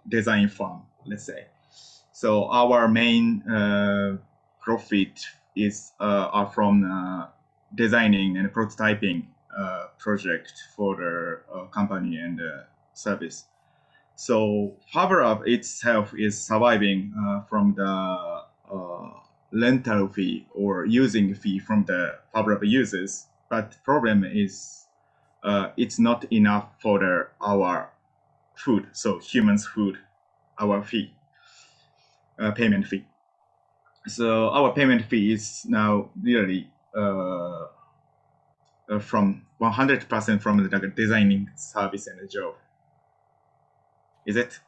design firm, let's say. So our main profit is are from designing and prototyping project for the company and service. So FabLab itself is surviving from the rental fee or using fee from the FabLab users. But the problem is it's not enough for our food, so humans' food, our fee, payment fee. So our payment fee is now really from 100% from the designing service and the job. Is it?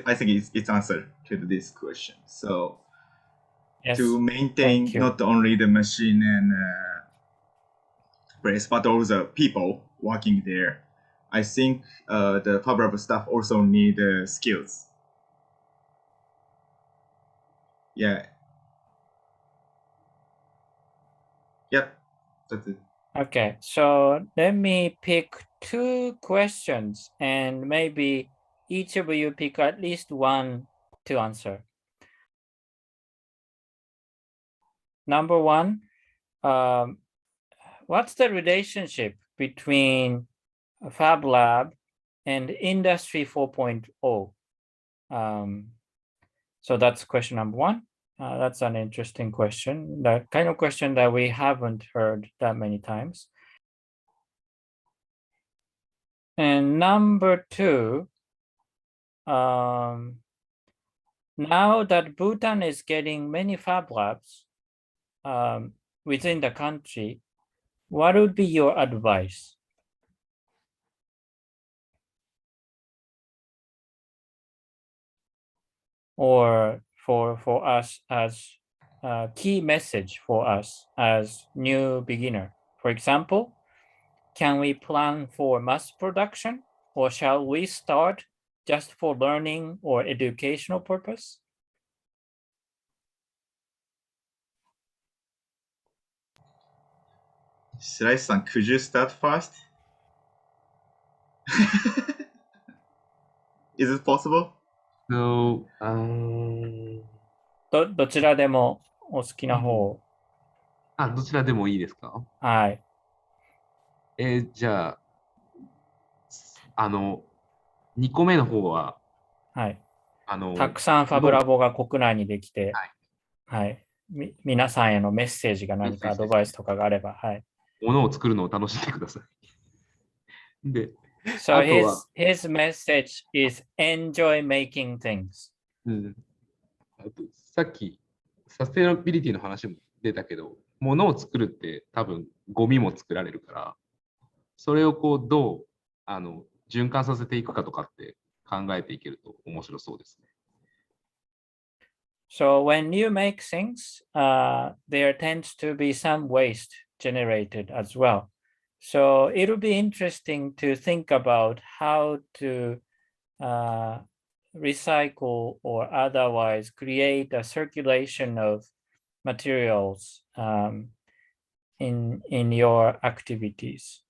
I think it's answer to this question. So Yes, to maintain thank you. not only the machine and place, but also people working there, I think the FabLab staff also need skills. Yeah. Yep. That's it. Okay, so let me pick 2 questions and maybe each of you pick at least one to answer. Number 1, what's the relationship between FabLab and Industry 4.0? So that's question number 1. That's an interesting question, the kind of question that we haven't heard that many times. And number 2, now that Bhutan is getting many Fab Labs within the country, what would be your advice? Or for us as a key message for us as new beginner. For example, can we plan for mass production, or shall we start just for learning or educational purpose? Shiraishi-san, could you start first? Is it possible? So, どちらでもお好きな方。どちらでもいいですか？はい。じゃあ、2個目の方は、はい。たくさんファブラボが国内にできて、はい。皆さんへのメッセージが何かアドバイスとかがあれば、はい。ものを作るのを楽しんでください。で、So his message is enjoy making things. あとさっきサステナビリティの話も出たけど、ものを作るって多分ゴミも作られるから、それをこうどう循環させていくかとかって考えていけると面白そうですね。So when you make things, there tends to be some waste generated as well. So it'll be interesting to think about how to recycle or otherwise create a circulation of materials in your activities.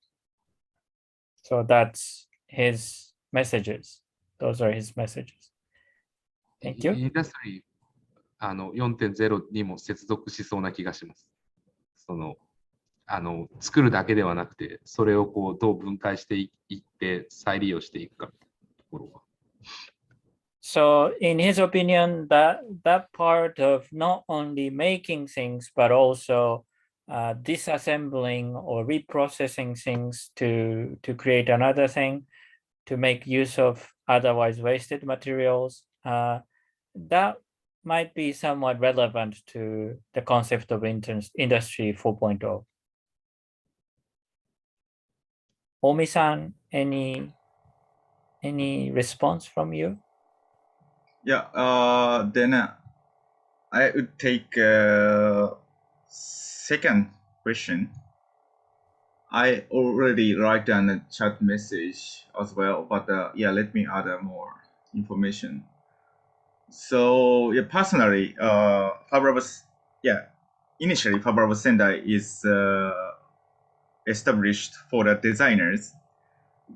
So that's his messages. Those are his messages. Thank you. インダストリー4.0 にも接続しそうな気がします。作るだけではなくて、それをこうどう分解していって再利用していくかというところは。So in his opinion, that part of not only making things, but also disassembling or reprocessing things to create another thing, to make use of otherwise wasted materials, that might be somewhat relevant to the concept of Industry 4.0. Omi-san, any response from you? Yeah, then I would take second question. I already write down a chat message as well, but yeah, let me add more information. So yeah, personally, FabLab, initially FabLab Sendai is established for the designers,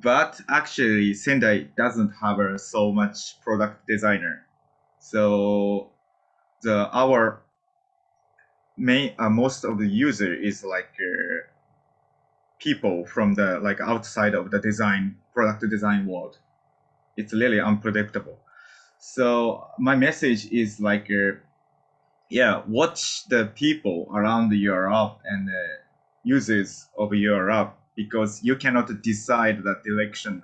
but actually Sendai doesn't have so much product designer. So our main most of the user is like people from the outside of the product design world. It's really unpredictable. So my message is watch the people around your app and the users of your app, because you cannot decide the direction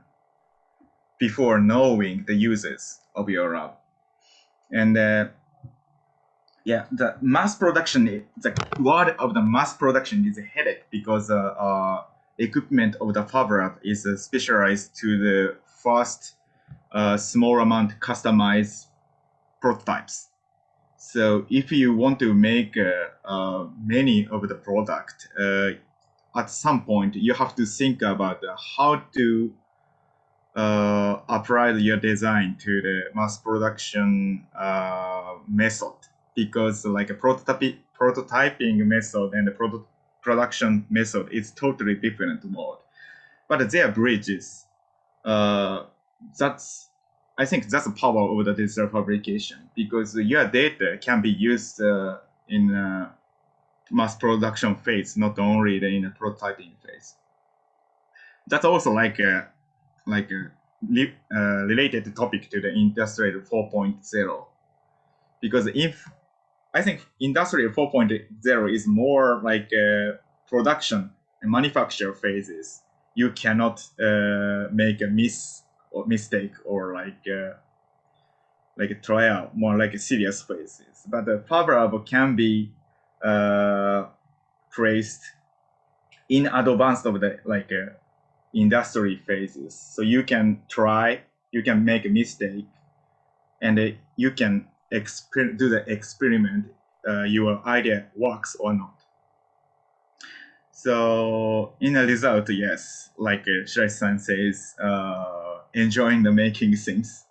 before knowing the users of your app. And the mass production, the word of the mass production is a headache, because equipment of the FabLab is specialized to the first small amount customized prototypes. So if you want to make many of the product, at some point you have to think about how to apply your design to the mass production method, because like a prototyping method and the production method is totally different mode. But their bridges, I think that's the power of the digital fabrication, because your data can be used in mass production phase, not only in the prototyping phase. That's also like a related topic to the Industry 4.0, because if I think Industry 4.0 is more like production and manufacture phases, you cannot make a mistake or like a trial, more like a serious phases. But the FabLab can be placed in advance of the industry phases. So you can try, you can make a mistake, and you can do the experiment, your idea works or not. So in a result, yes, like Shiraishi-san says, enjoying the making things,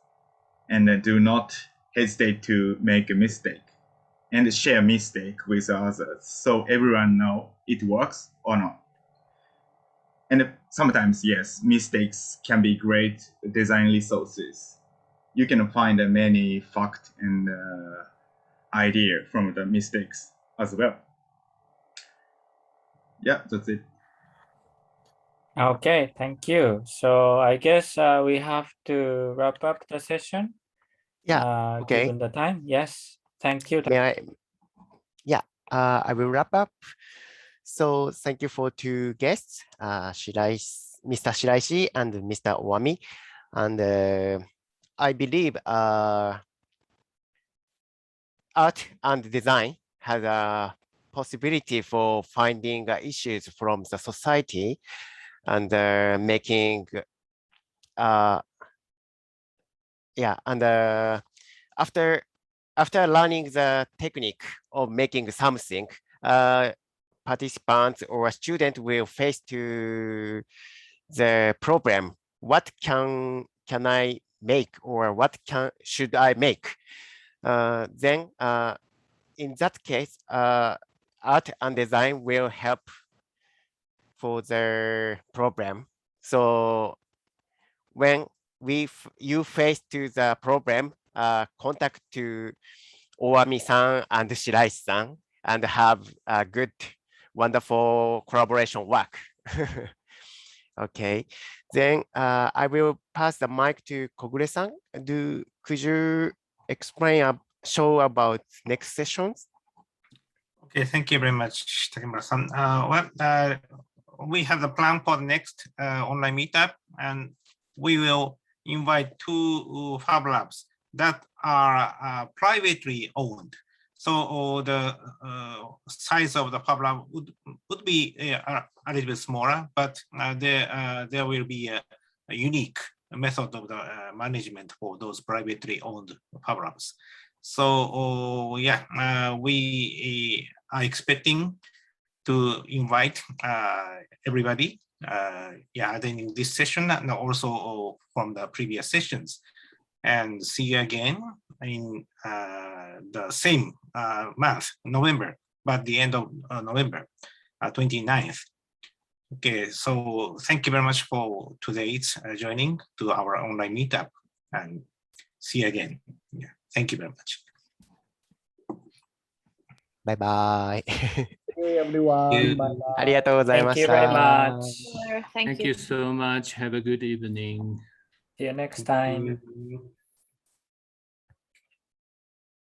and do not hesitate to make a mistake and share mistake with others, so everyone know it works or not. And sometimes, yes, mistakes can be great design resources. You can find many fact and idea from the mistakes as well. Yeah, that's it. Okay, thank you. So I guess we have to wrap up the session. Yeah, okay. Given the time. Yes, thank you. May I? Yeah, I will wrap up. So thank you for two guests, Mr. Shiraishi and Mr. Oami. And I believe art and design has a possibility for finding issues from the society and making, after learning the technique of making something, participants or student will face to the problem. What can I make, or what should I make? Then in that case, art and design will help for the problem. So when you face to the problem, contact to Oami-san and Shiraishi-san and have a good, wonderful collaboration work. Okay, then I will pass the mic to Kogure-san. Could you explain, show about next sessions? Okay, thank you very much, Takemura-san. We have the plan for the next online meetup, and we will invite two FabLabs that are privately owned. So the size of the FabLab would be a little bit smaller, but there will be a unique method of the management for those privately owned FabLabs. So we are expecting to invite everybody attending this session and also from the previous sessions, and see you again in the same month, November, but the end of November, 29th. Okay, so thank you very much for today's joining to our online meetup, and see you again. Yeah, thank you very much. Bye bye. Hey everyone. Bye bye. ありがとうございました。 Thank you very much. Thank you so much. Have a good evening. See you next time. Thank you.